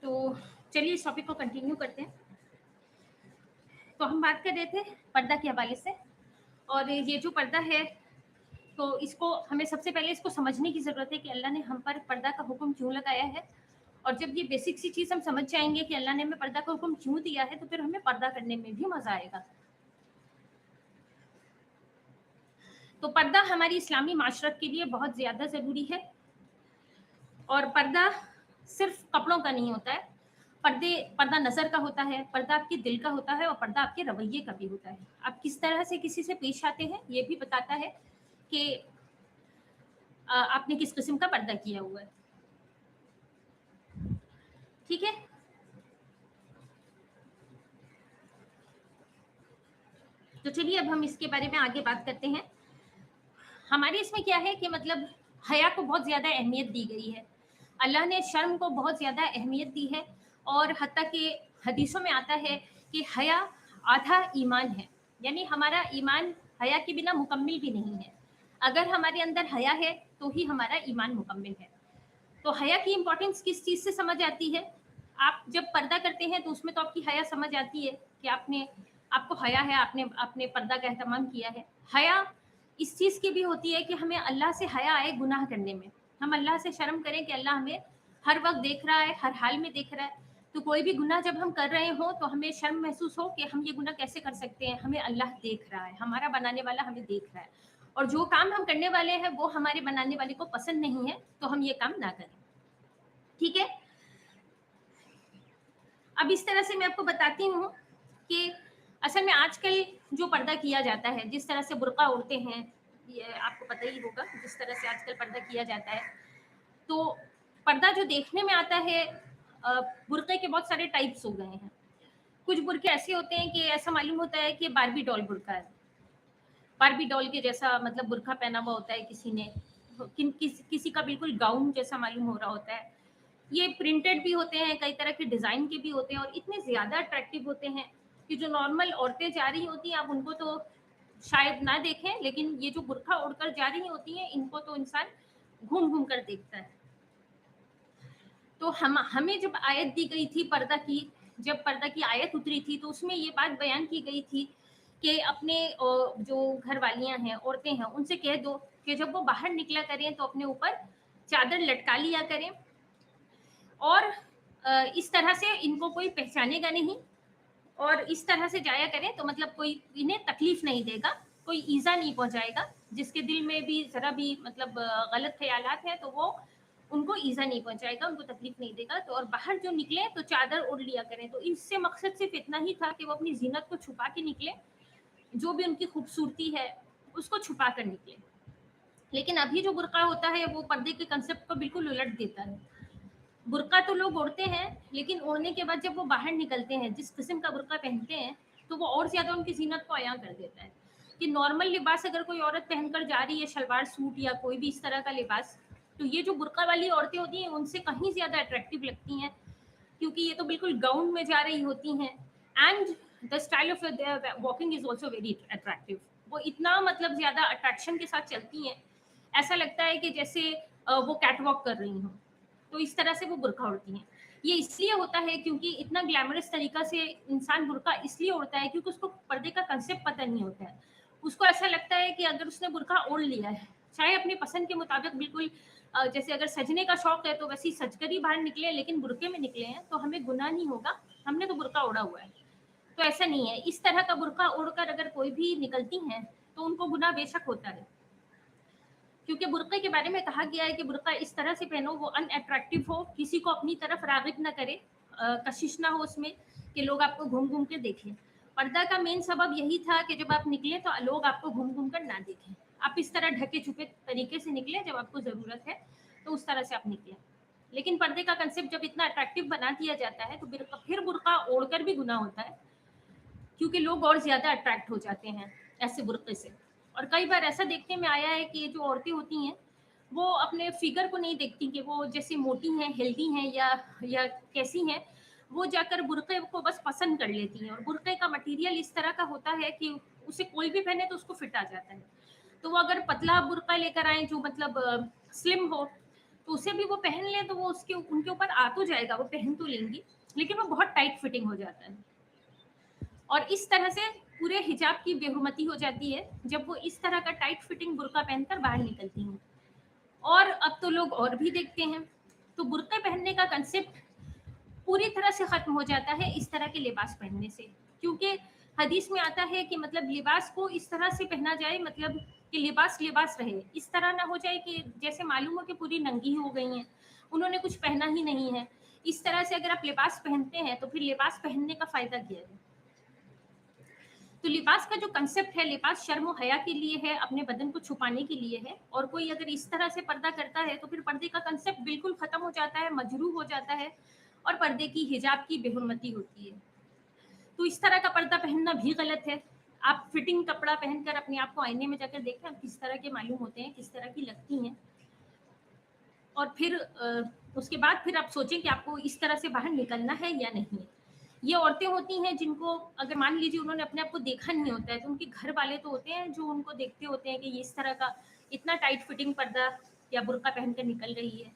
तो चलिए इस टॉपिक को कंटिन्यू करते हैं। तो हम बात कर रहे थे पर्दा के हवाले से, और ये जो पर्दा है तो इसको हमें सबसे पहले इसको समझने की ज़रूरत है कि अल्लाह ने हम पर पर्दा का हुक्म क्यों लगाया है। और जब ये बेसिक सी चीज़ हम समझ जाएंगे कि अल्लाह ने हमें पर्दा का हुक्म क्यों दिया है, तो फिर हमें पर्दा करने में भी मज़ा आएगा। तो पर्दा हमारी इस्लामी माशरत के लिए बहुत ज़्यादा ज़रूरी है। और पर्दा सिर्फ कपड़ों का नहीं होता है, पर्दा नज़र का होता है, पर्दा आपके दिल का होता है, और पर्दा आपके रवैये का भी होता है। आप किस तरह से किसी से पेश आते हैं ये भी बताता है कि आपने किस किस्म का पर्दा किया हुआ है। ठीक है, तो चलिए अब हम इसके बारे में आगे बात करते हैं। हमारे इसमें क्या है कि मतलब हया को बहुत ज़्यादा अहमियत दी गई है। अल्लाह ने शर्म को बहुत ज़्यादा अहमियत दी है, और हत्ता कि हदीसों में आता है कि हया आधा ईमान है, यानी हमारा ईमान हया के बिना मुकम्मिल भी नहीं है। अगर हमारे अंदर हया है तो ही हमारा ईमान मुकम्मिल है। तो हया की इम्पोर्टेंस किस चीज़ से समझ आती है? आप जब पर्दा करते हैं तो उसमें तो आपकी हया समझ आती है कि आपको हया है, आपने आपने पर्दा का एहतमाम किया है। हया इस चीज़ की भी होती है कि हमें अल्लाह से हया आए गुनाह करने में। हम अल्लाह से शर्म करें कि अल्लाह हमें हर वक्त देख रहा है, हर हाल में देख रहा है। तो कोई भी गुनाह जब हम कर रहे हों तो हमें शर्म महसूस हो कि हम ये गुनाह कैसे कर सकते हैं, हमें अल्लाह देख रहा है, हमारा बनाने वाला हमें देख रहा है, और जो काम हम करने वाले हैं वो हमारे बनाने वाले को पसंद नहीं है, तो हम ये काम ना करें। ठीक है, अब इस तरह से मैं आपको बताती हूँ कि असल में आजकल जो पर्दा किया जाता है, जिस तरह से बुर्का ओढ़ते हैं, ये आपको पता ही होगा, जिस तरह से आजकल पर्दा किया जाता है। तो पर्दा जो देखने में आता है, बुर्के के बहुत सारे टाइप्स हो गए हैं। कुछ बुर्के ऐसे होते हैं कि ऐसा मालूम होता है कि बारबी डॉल बुर्का है, बारबी डॉल के जैसा मतलब बुर्का पहना हुआ होता है किसी ने, किसी का बिल्कुल गाउन जैसा मालूम हो रहा होता है। ये प्रिंटेड भी होते हैं, कई तरह के डिज़ाइन के भी होते हैं, और इतने ज़्यादा अट्रैक्टिव होते हैं कि जो नॉर्मल औरतें जा रही होती हैं, आप उनको तो शायद ना देखें, लेकिन ये जो बुर्का ओढ़कर जा रही होती हैं, इनको तो इंसान घूम घूम कर देखता है। तो हमें जब आयत दी गई थी पर्दा की, जब पर्दा की आयत उतरी थी, तो उसमें ये बात बयान की गई थी कि अपने जो घर वालियां हैं, औरतें हैं, उनसे कह दो कि जब वो बाहर निकला करें तो अपने ऊपर चादर लटका लिया करें, और इस तरह से इनको कोई पहचानेगा नहीं, और इस तरह से जाया करें तो मतलब कोई इन्हें तकलीफ नहीं देगा, कोई ईजा नहीं पहुंचाएगा। जिसके दिल में भी जरा भी मतलब गलत ख्यालात हैं तो वो उनको ईजा नहीं पहुंचाएगा, उनको तकलीफ नहीं देगा। तो और बाहर जो निकले तो चादर ओढ़ लिया करें। तो इससे मकसद सिर्फ इतना ही था कि वो अपनी जीनत को छुपा के निकले, जो भी उनकी खूबसूरती है उसको छुपा कर निकले। लेकिन अभी जो बुर्का होता है वो पर्दे के कंसेप्ट को बिल्कुल उलट देता है। बुर्का तो लोग ओढ़ते हैं, लेकिन ओढ़ने के बाद जब वो बाहर निकलते हैं, जिस किस्म का बुर्का पहनते हैं, तो वो और ज्यादा उनकी जीनत को अयां कर देता है। कि नॉर्मल लिबास अगर कोई औरत पहनकर जा रही है, शलवार सूट या कोई भी इस तरह का लिबास, तो ये जो बुर्का वाली औरतें होती हैं उनसे कहीं ज्यादा अट्रैक्टिव लगती हैं, क्योंकि ये तो बिल्कुल गाउन में जा रही होती हैं। And the style of walking is also very attractive. वो इतना मतलब ज्यादा अट्रैक्शन के साथ चलती हैं, ऐसा लगता है कि जैसे वो कैट वॉक कर रही हों। तो इस तरह से वो बुर्का ओढ़ती हैं। ये इसलिए होता है क्योंकि इतना ग्लैमरस तरीका से इंसान बुर्का इसलिए ओढ़ता है क्योंकि उसको पर्दे का कंसेप्ट पता नहीं होता है। उसको ऐसा लगता है कि अगर उसने बुर्का ओढ़ लिया है, चाहे अपनी पसंद के मुताबिक बिल्कुल जैसे अगर सजने का शौक है तो वैसे ही सजकर ही बाहर निकले, लेकिन बुर्के में निकले हैं तो हमें गुनाह नहीं होगा, हमने तो बुर्का ओढ़ा हुआ है। तो ऐसा नहीं है। इस तरह का बुर्का ओढ़कर अगर कोई भी निकलती हैं तो उनको गुनाह बेशक होता है, क्योंकि बुर्के के बारे में कहा गया है कि बुर्का इस तरह से पहनो वो अनअट्रैक्टिव हो, किसी को अपनी तरफ रागिब ना करे, कशिश ना हो उसमें कि लोग आपको घूम घूम के देखें। पर्दा का मेन सबब यही था कि जब आप निकले तो लोग आपको घूम घूम कर ना देखें, आप इस तरह ढके छुपे तरीके से निकले, जब आपको ज़रूरत है तो उस तरह से आप निकले। लेकिन पर्दे का कंसेप्ट जब इतना अट्रैक्टिव बना दिया जाता है तो फिर बुर्का ओढ़कर भी गुनाह होता है, क्योंकि लोग और ज़्यादा अट्रैक्ट हो जाते हैं ऐसे बुर्के से। और कई बार ऐसा देखने में आया है कि जो औरतें होती हैं वो अपने फिगर को नहीं देखती कि वो जैसे मोटी हैं, हेल्दी हैं या कैसी हैं, वो जाकर बुर्के को बस पसंद कर लेती हैं। और बुर्के का मटेरियल इस तरह का होता है कि उसे कोई भी पहने तो उसको फिट आ जाता है। तो वो अगर पतला बुर्का लेकर आए जो मतलब स्लिम हो, तो उसे भी वो पहन लें तो वो उसके उनके ऊपर आ तो जाएगा, वो पहन तो लेंगी, लेकिन वो बहुत टाइट फिटिंग हो जाता है। और इस तरह से पूरे हिजाब की बेहुरमती हो जाती है जब वो इस तरह का टाइट फिटिंग बुर्का पहनकर बाहर निकलती हैं। और अब तो लोग और भी देखते हैं, तो बुर्का पहनने का कंसेप्ट पूरी तरह से खत्म हो जाता है इस तरह के लिबास पहनने से, क्योंकि हदीस में आता है कि मतलब लिबास को इस तरह से पहना जाए, मतलब कि लिबास लिबास रहे, इस तरह ना हो जाए कि जैसे मालूम हो कि पूरी नंगी हो गई हैं, उन्होंने कुछ पहना ही नहीं है। इस तरह से अगर आप लिबास पहनते हैं तो फिर लिबास पहनने का फायदा क्या है? तो लिबास का जो कंसेप्ट है, लिबास शर्म हया के लिए है, अपने बदन को छुपाने के लिए है। और कोई अगर इस तरह से पर्दा करता है तो फिर पर्दे का कंसेप्ट बिल्कुल खत्म हो जाता है, मजरूह हो जाता है, और पर्दे की हिजाब की बेहुरमती होती है। तो इस तरह का पर्दा पहनना भी गलत है। आप फिटिंग कपड़ा पहनकर अपने आप को आईने में जाकर देखें, आप किस तरह के मालूम होते हैं, किस तरह की लगती हैं, और फिर उसके बाद फिर आप सोचें कि आपको इस तरह से बाहर निकलना है या नहीं। ये औरतें होती हैं जिनको अगर मान लीजिए उन्होंने अपने आप को देखा नहीं होता है, तो उनके घर वाले तो होते हैं जो उनको देखते होते हैं कि ये इस तरह का इतना टाइट फिटिंग पर्दा या बुर्का पहनकर निकल रही है,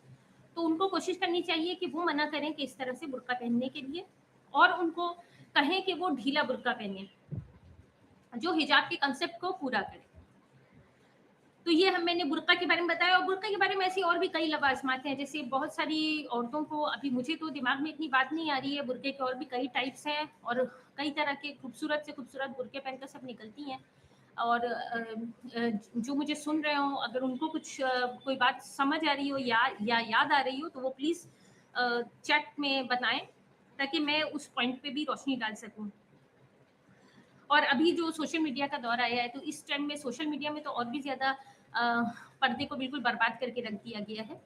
तो उनको कोशिश करनी चाहिए कि वो मना करें कि इस तरह से बुर्का पहनने के लिए, और उनको कहें कि वो ढीला बुर्का पहने जो हिजाब के कंसेप्ट को पूरा करे। तो ये हम मैंने बुर्का के बारे में बताया, और बुर्का के बारे में ऐसी और भी कई लवाजमात हैं, जैसे बहुत सारी औरतों को, अभी मुझे तो दिमाग में इतनी बात नहीं आ रही है, बुर्के के और भी कई टाइप्स हैं, और कई तरह के खूबसूरत से खूबसूरत बुर्के पहनकर सब निकलती हैं। और जो मुझे सुन रहे हो, अगर उनको कुछ कोई बात समझ आ रही हो या याद आ रही हो, तो वो प्लीज़ चैट में बताएं, ताकि मैं उस पॉइंट पे भी रोशनी डाल सकूं। और अभी जो सोशल मीडिया का दौर आया है, तो इस टाइम में सोशल मीडिया में तो और भी ज़्यादा पर्दे को बिल्कुल बर्बाद करके रख दिया गया है,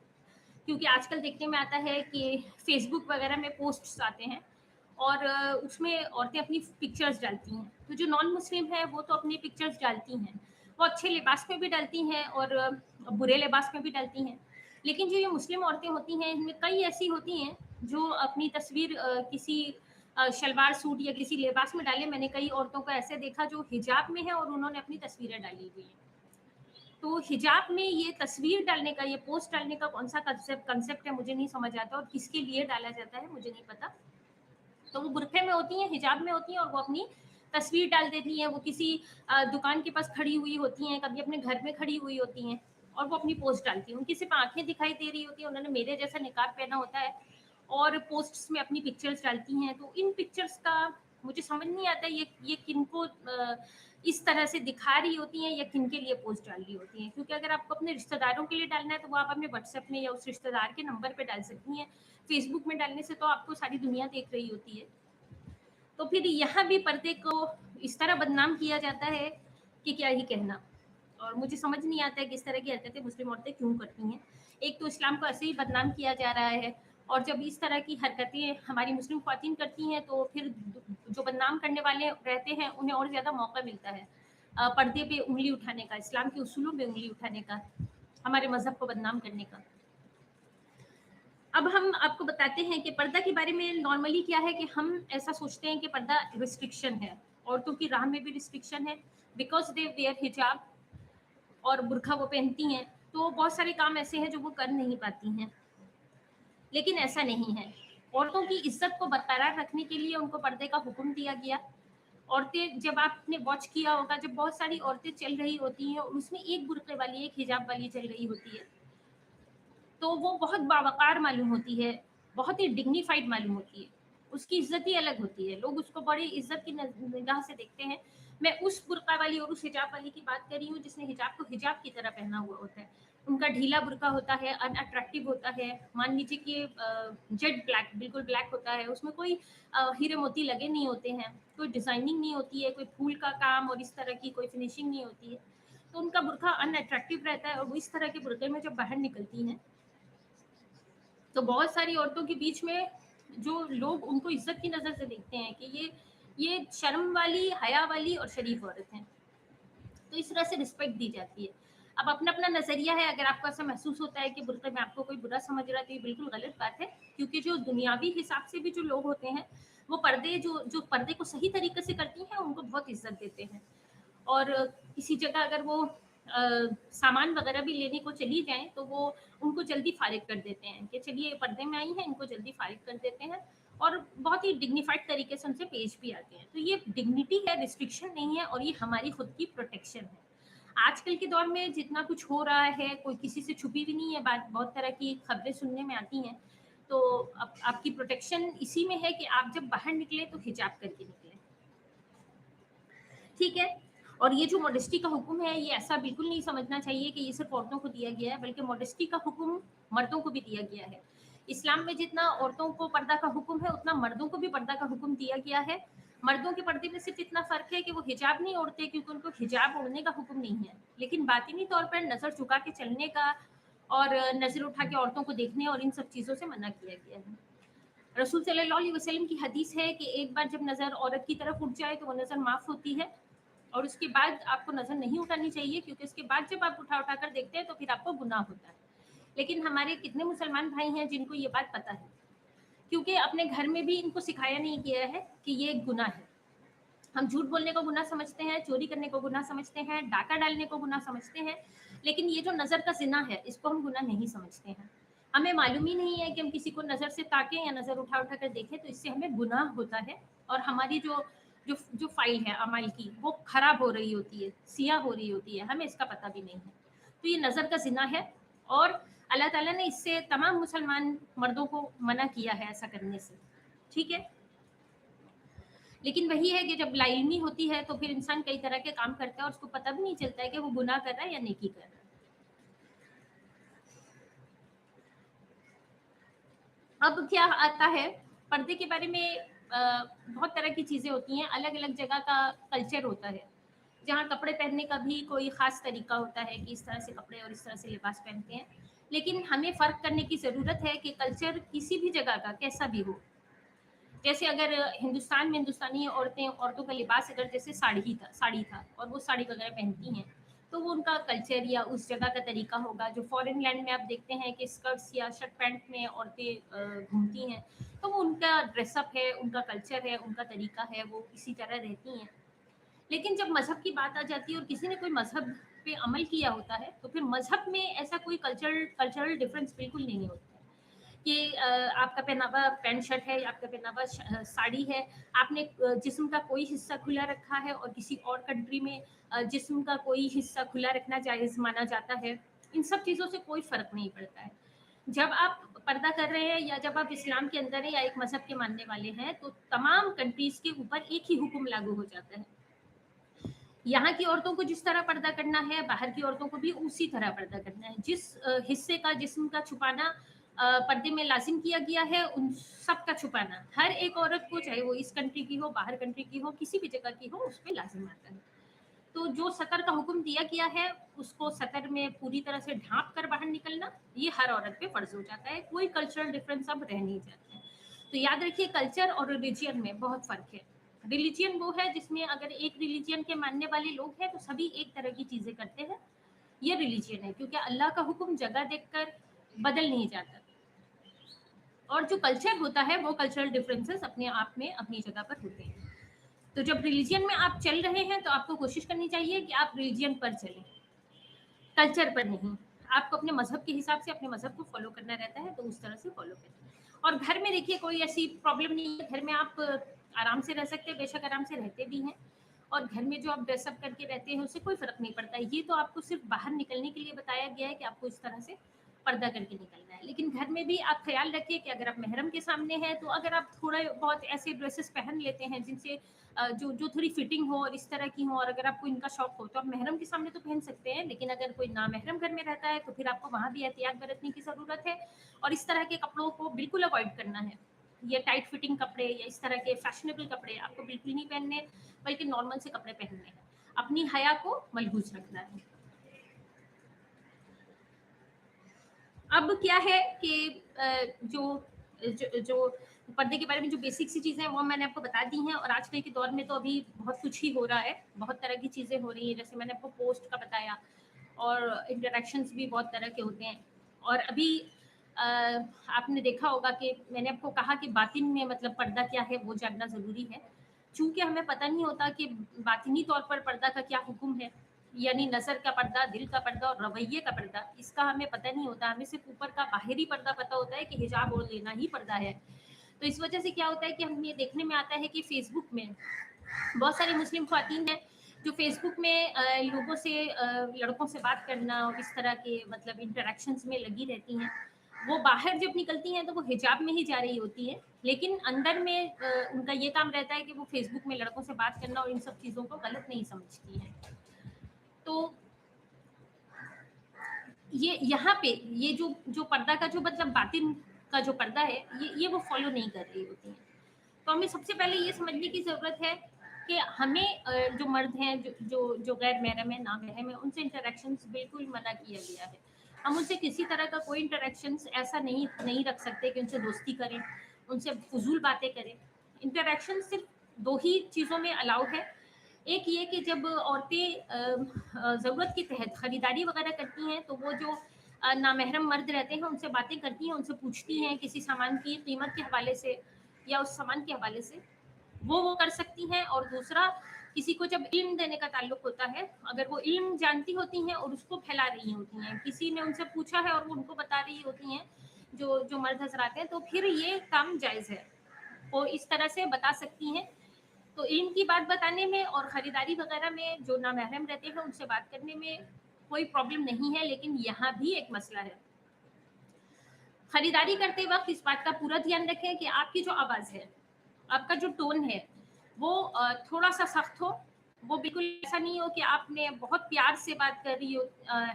क्योंकि आजकल देखने में आता है कि फेसबुक वगैरह में पोस्ट्स आते हैं, और उसमें औरतें अपनी पिक्चर्स डालती हैं। तो जो नॉन मुस्लिम है वो तो अपनी पिक्चर्स डालती हैं, वो अच्छे लिबास में भी डालती हैं और बुरे लिबास में भी डालती हैं। लेकिन जो ये मुस्लिम औरतें होती हैं, इनमें कई ऐसी होती हैं जो अपनी तस्वीर किसी शलवार सूट या किसी लिबास में डाले। मैंने कई औरतों को ऐसे देखा जो हिजाब में है और उन्होंने अपनी तस्वीरें डाली हुई हैं। तो हिजाब में ये तस्वीर डालने का, ये पोस्ट डालने का कौन सा कंसेप्ट है, मुझे नहीं समझ आता, और किसके लिए डाला जाता है मुझे नहीं पता। तो वो बुरखे में होती हैं, हिजाब में होती हैं, और वो अपनी तस्वीर डाल देती हैं। वो किसी दुकान के पास खड़ी हुई होती हैं, कभी अपने घर में खड़ी हुई होती हैं, और वो अपनी पोस्ट डालती हैं। उनकी सिर्फ आंखें दिखाई दे रही होती हैं, उन्होंने मेरे जैसा निकाब पहना होता है, और पोस्ट्स में अपनी पिक्चर्स डालती हैं। तो इन पिक्चर्स का मुझे समझ नहीं आता ये किनको इस तरह से दिखा रही होती हैं, या किन के लिए पोस्ट डाल रही होती हैं। क्योंकि अगर आपको अपने रिश्तेदारों के लिए डालना है तो वो आप अपने व्हाट्सएप में या उस रिश्तेदार के नंबर पे डाल सकती हैं। फेसबुक में डालने से तो आपको सारी दुनिया देख रही होती है। तो फिर यहाँ भी पर्दे को इस तरह बदनाम किया जाता है कि क्या ही कहना। और मुझे समझ नहीं आता है कि इस तरह की हरकतें मुस्लिम औरतें क्यों करती हैं। एक तो इस्लाम को ऐसे ही बदनाम किया जा रहा है, और जब इस तरह की हरकतें हमारी मुस्लिम ख्वातीन करती हैं तो फिर जो बदनाम करने वाले रहते हैं उन्हें और ज़्यादा मौका मिलता है पर्दे पे उंगली उठाने का, इस्लाम के उसूलों पे उंगली उठाने का, हमारे मजहब को बदनाम करने का। अब हम आपको बताते हैं कि पर्दा के बारे में नॉर्मली क्या है कि हम ऐसा सोचते हैं कि पर्दा रिस्ट्रिक्शन है, औरतों की राह में भी रिस्ट्रिक्शन है, बिकॉज दे वेयर हिजाब और बुरखा वो पहनती हैं, तो बहुत सारे काम ऐसे हैं जो वो कर नहीं पाती हैं। लेकिन ऐसा नहीं है। औरतों की इज्जत को बरकरार रखने के लिए उनको पर्दे का हुक्म दिया गया। औरतें, जब आपने वॉच किया होगा, जब बहुत सारी औरतें चल रही होती हैं और उसमें एक बुरके वाली, एक हिजाब वाली चल रही होती है, तो वो बहुत बावकार मालूम होती है, बहुत ही डिग्निफाइड मालूम होती है, उसकी इज्जत ही अलग होती है, लोग उसको बड़ी इज्जत की निगाह से देखते हैं। मैं उस बुर्का वाली और उस हिजाब वाली की बात कर रही हूँ जिसने हिजाब को हिजाब की तरह पहना हुआ होता है। उनका ढीला बुर्का होता है, अनअट्रैक्टिव होता है, मान लीजिए कि जेट ब्लैक, बिल्कुल ब्लैक होता है, उसमें कोई हीरे मोती लगे नहीं होते हैं, कोई डिजाइनिंग नहीं होती है, कोई फूल का काम और इस तरह की कोई फिनिशिंग नहीं होती है, तो उनका बुर्का अनअट्रैक्टिव रहता है। और वो इस तरह के बुर्के में जब बाहर निकलती हैं तो बहुत सारी औरतों के बीच में जो लोग उनको इज्जत की नज़र से देखते हैं कि ये शर्म वाली, हया वाली और शरीफ औरत है, तो इस तरह से रिस्पेक्ट दी जाती है। अब अपना अपना नज़रिया है, अगर आपको ऐसा महसूस होता है कि बुर्के में आपको कोई बुरा समझ रहा है तो ये बिल्कुल गलत बात है, क्योंकि जो दुनियावी हिसाब से भी जो लोग होते हैं वो पर्दे जो पर्दे को सही तरीके से करती हैं उनको बहुत इज्जत देते हैं। और किसी जगह अगर वो सामान वगैरह भी लेने को चली जाएँ तो वो उनको जल्दी फ़ारिग कर देते हैं कि चलिए ये पर्दे में आई हैं, इनको जल्दी फ़ारिग कर देते हैं और बहुत ही डिग्निफ़ाइड तरीके से उनसे पेश भी आते हैं। तो ये डिग्निटी है, रिस्ट्रिक्शन नहीं है और ये हमारी खुद की प्रोटेक्शन है। आजकल के दौर में जितना कुछ हो रहा है, कोई किसी से छुपी भी नहीं है बात, बहुत तरह की खबरें सुनने में आती हैं। तो अब आपकी प्रोटेक्शन इसी में है कि आप जब बाहर निकलें तो हिजाब करके निकलें। ठीक है? और ये जो मॉडेस्टी का हुक्म है, ये ऐसा बिल्कुल नहीं समझना चाहिए कि ये सिर्फ़ औरतों को दिया गया है, बल्कि मॉडेस्टी का हुक्म मर्दों को भी दिया गया है। इस्लाम में जितना औरतों को पर्दा का हुक्म है, उतना मर्दों को भी पर्दा का हुक्म दिया गया है। मर्दों के पर्दे में सिर्फ़ इतना फ़र्क है कि वो हिजाब नहीं ओढ़ते क्योंकि उनको हिजाब ओढ़ने का हुक्म नहीं है। लेकिन बातिनी तौर पर नज़र झुका के चलने का और नज़र उठा के औरतों को देखने और इन सब चीज़ों से मना किया गया है। रसूल सल्लल्लाहु अलैहि वसल्लम की हदीस है कि एक बार जब नज़र औरत की तरफ उठ जाए तो वो नज़र माफ़ होती है और उसके बाद आपको नज़र नहीं उठानी चाहिए क्योंकि उसके बाद जब आप उठा कर देखते हैं तो फिर आपको गुनाह होता है। लेकिन हमारे कितने मुसलमान भाई हैं जिनको ये बात पता है, क्योंकि अपने घर में भी इनको सिखाया नहीं गया है कि ये एक गुनाह है। हम झूठ बोलने को गुनाह समझते हैं, चोरी करने को गुनाह समझते हैं, डाका डालने को गुनाह समझते हैं, लेकिन ये जो नज़र का ज़िना है, इसको हम गुनाह नहीं समझते हैं। हमें मालूम ही नहीं है कि हम किसी को नज़र से ताकें या नज़र उठा कर देखें तो इससे हमें गुनाह होता है और हमारी जो जो जो फ़ाइल है अमाल की, वो ख़राब हो रही होती है, सियाह हो रही होती है, हमें इसका पता भी नहीं है। तो ये नज़र का ज़िना है और अल्लाह ताला ने इससे तमाम मुसलमान मर्दों को मना किया है ऐसा करने से। ठीक है? लेकिन वही है कि जब लाइल्मी होती है तो फिर इंसान कई तरह के काम करता है और उसको पता भी नहीं चलता है कि वो गुनाह कर रहा है या नेकी कर रहा है। अब क्या आता है, पर्दे के बारे में बहुत तरह की चीज़ें होती हैं, अलग-अलग जगह का कल्चर होता है। जहाँ कपड़े पहनने का भी कोई ख़ास तरीका होता है कि इस तरह से कपड़े और इस तरह से लिबास पहनते हैं। लेकिन हमें फ़र्क करने की ज़रूरत है कि कल्चर किसी भी जगह का कैसा भी हो, जैसे अगर हिंदुस्तान में हिंदुस्तानी औरतों का लिबास अगर जैसे साड़ी था और वो साड़ी वगैरह पहनती हैं, तो वो उनका कल्चर या उस जगह का तरीका होगा। जो फॉरेन लैंड में आप देखते हैं कि स्कर्ट्स या शर्ट पैंट में औरतें घूमती हैं, तो वो उनका ड्रेसअप है, उनका कल्चर है, उनका तरीका है, वो इसी तरह रहती हैं। लेकिन जब मज़हब की बात आ जाती है और किसी ने कोई मज़हब पे अमल किया होता है, तो फिर मज़हब में ऐसा कोई कल्चरल डिफरेंस बिल्कुल नहीं होता है। कि आपका पहनावा पैंट शर्ट है या आपका पहनावा साड़ी है, आपने जिस्म का कोई हिस्सा खुला रखा है और किसी और कंट्री में जिस्म का कोई हिस्सा खुला रखना जायज़ माना जाता है। इन सब चीज़ों से कोई फ़र्क नहीं पड़ता है। जब आप पर्दा कर रहे हैं या जब आप इस्लाम के अंदर हैं या एक मज़हब के मानने वाले हैं, तो तमाम कंट्रीज़ के ऊपर एक ही हुक्म लागू हो जाता है। यहाँ की औरतों को जिस तरह पर्दा करना है, बाहर की औरतों को भी उसी तरह पर्दा करना है। जिस हिस्से का जिस्म का छुपाना पर्दे में लाज़िम किया गया है, उन सब का छुपाना हर एक औरत को, चाहे वो इस कंट्री की हो, बाहर कंट्री की हो, किसी भी जगह की हो, उस पे लाज़िम आता है। तो जो सतर का हुक्म दिया गया है, उसको सतर में पूरी तरह से ढाँप कर बाहर निकलना, ये हर औरत पे फ़र्ज़ हो जाता है। कोई कल्चरल डिफ़रेंस अब रह नहीं जाता है। तो याद रखिए, कल्चर और रिलीजियन में बहुत फ़र्क है। रिलीजियन वो है जिसमें अगर एक रिलीजियन के मानने वाले लोग हैं तो सभी एक तरह की चीज़ें करते हैं, ये रिलीजियन है, क्योंकि अल्लाह का हुक्म जगह देखकर बदल नहीं जाता। और जो कल्चर होता है वो कल्चरल डिफरेंसेस अपने आप में अपनी जगह पर होते हैं। तो जब रिलीजियन में आप चल रहे हैं तो आपको कोशिश करनी चाहिए कि आप रिलीजियन पर चलें, कल्चर पर नहीं। आपको अपने मज़हब के हिसाब से अपने मज़हब को फ़ॉलो करना रहता है, तो उस तरह से फ़ॉलो करें। और घर में देखिए कोई ऐसी प्रॉब्लम नहीं है, घर में आप आराम से रह सकते हैं, बेशक आराम से रहते भी हैं। और घर में जो आप ड्रेसअप करके रहते हैं उससे कोई फ़र्क नहीं पड़ता है। ये तो आपको सिर्फ़ बाहर निकलने के लिए बताया गया है कि आपको इस तरह से पर्दा करके निकलना है। लेकिन घर में भी आप ख़्याल रखिए कि अगर आप महरम के सामने हैं, तो अगर आप थोड़े बहुत ऐसे ड्रेसेस पहन लेते हैं जिनसे जो जो थोड़ी फिटिंग हो और इस तरह की हो, और अगर आपको इनका शौक हो तो आप महरम के सामने तो पहन सकते हैं, लेकिन अगर कोई नामहरम घर में रहता है तो फिर आपको वहाँ भी एहतियात बरतने की ज़रूरत है और इस तरह के कपड़ों को बिल्कुल अवॉइड करना है। ये टाइट फिटिंग कपड़े या इस तरह के फैशनेबल कपड़े आपको बिल्कुल नहीं पहनने, बल्कि नॉर्मल से कपड़े पहनने हैं। अपनी हया को मलबूस रखना है। अब क्या है कि जो पर्दे के बारे में जो बेसिक सी चीज़ें हैं वो मैंने आपको बता दी हैं, और आजकल के दौर में तो अभी बहुत कुछ ही हो रहा है, बहुत तरह की चीज़ें हो रही हैं, जैसे मैंने आपको पोस्ट का बताया, और इंटरैक्शंस भी बहुत तरह के होते हैं। और अभी आपने देखा होगा कि मैंने आपको कहा कि बातिन में मतलब पर्दा क्या है वो जानना ज़रूरी है। चूँकि हमें पता नहीं होता कि बातिनी तौर पर पर्दा का क्या हुक्म है, यानी नज़र का पर्दा, दिल का पर्दा और रवैये का पर्दा, इसका हमें पता नहीं होता। हमें सिर्फ ऊपर का बाहरी पर्दा पता होता है कि हिजाब ओढ़ लेना ही पर्दा है। तो इस वजह से क्या होता है कि हम ये देखने में आता है कि फेसबुक में बहुत सारी मुस्लिम ख्वातीन हैं जो फेसबुक में लोगों से लड़कों से बात करना और इस तरह के मतलब इंटरेक्शंस में लगी रहती हैं। वो बाहर जब निकलती हैं तो वो हिजाब में ही जा रही होती है, लेकिन अंदर में उनका ये काम रहता है कि वो फेसबुक में लड़कों से बात करना और इन सब चीज़ों को गलत नहीं समझती हैं। तो ये यहाँ पे ये जो जो पर्दा का जो मतलब बातिन का जो पर्दा है, ये वो फॉलो नहीं कर रही होती हैं। तो हमें सबसे पहले ये समझने की ज़रूरत है कि हमें जो मर्द हैं, जो जो जो गैर महरम है, नामहरम है, उनसे इंटरेक्शंस बिल्कुल मना किया गया है। हम उनसे किसी तरह का कोई इंटरेक्शंस ऐसा नहीं नहीं रख सकते कि उनसे दोस्ती करें, उनसे फजूल बातें करें। इंटरेक्शन सिर्फ दो ही चीज़ों में अलाउ है। एक ये कि जब औरतें ज़रूरत के तहत ख़रीदारी वगैरह करती हैं, तो वो जो नामहरम मर्द रहते हैं उनसे बातें करती हैं, उनसे पूछती हैं किसी सामान की कीमत के हवाले से या उस सामान के हवाले से, वो कर सकती हैं। और दूसरा, किसी को जब इल्म देने का ताल्लुक होता है, अगर वो इल्म जानती होती हैं और उसको फैला रही होती हैं, किसी ने उनसे पूछा है और वो उनको बता रही होती हैं, जो जो मर्द हजरात हैं, तो फिर ये काम जायज़ है। वो इस तरह से बता सकती हैं। तो इल्म की बात बताने में और ख़रीदारी वगैरह में जो नामहरम रहते हैं उनसे बात करने में कोई प्रॉब्लम नहीं है, लेकिन यहाँ भी एक मसला है। खरीदारी करते वक्त इस बात का पूरा ध्यान रखें कि आपकी जो आवाज़ है, आपका जो टोन है, वो थोड़ा सा सख्त हो। वो बिल्कुल ऐसा नहीं हो कि आपने बहुत प्यार से बात कर रही हो,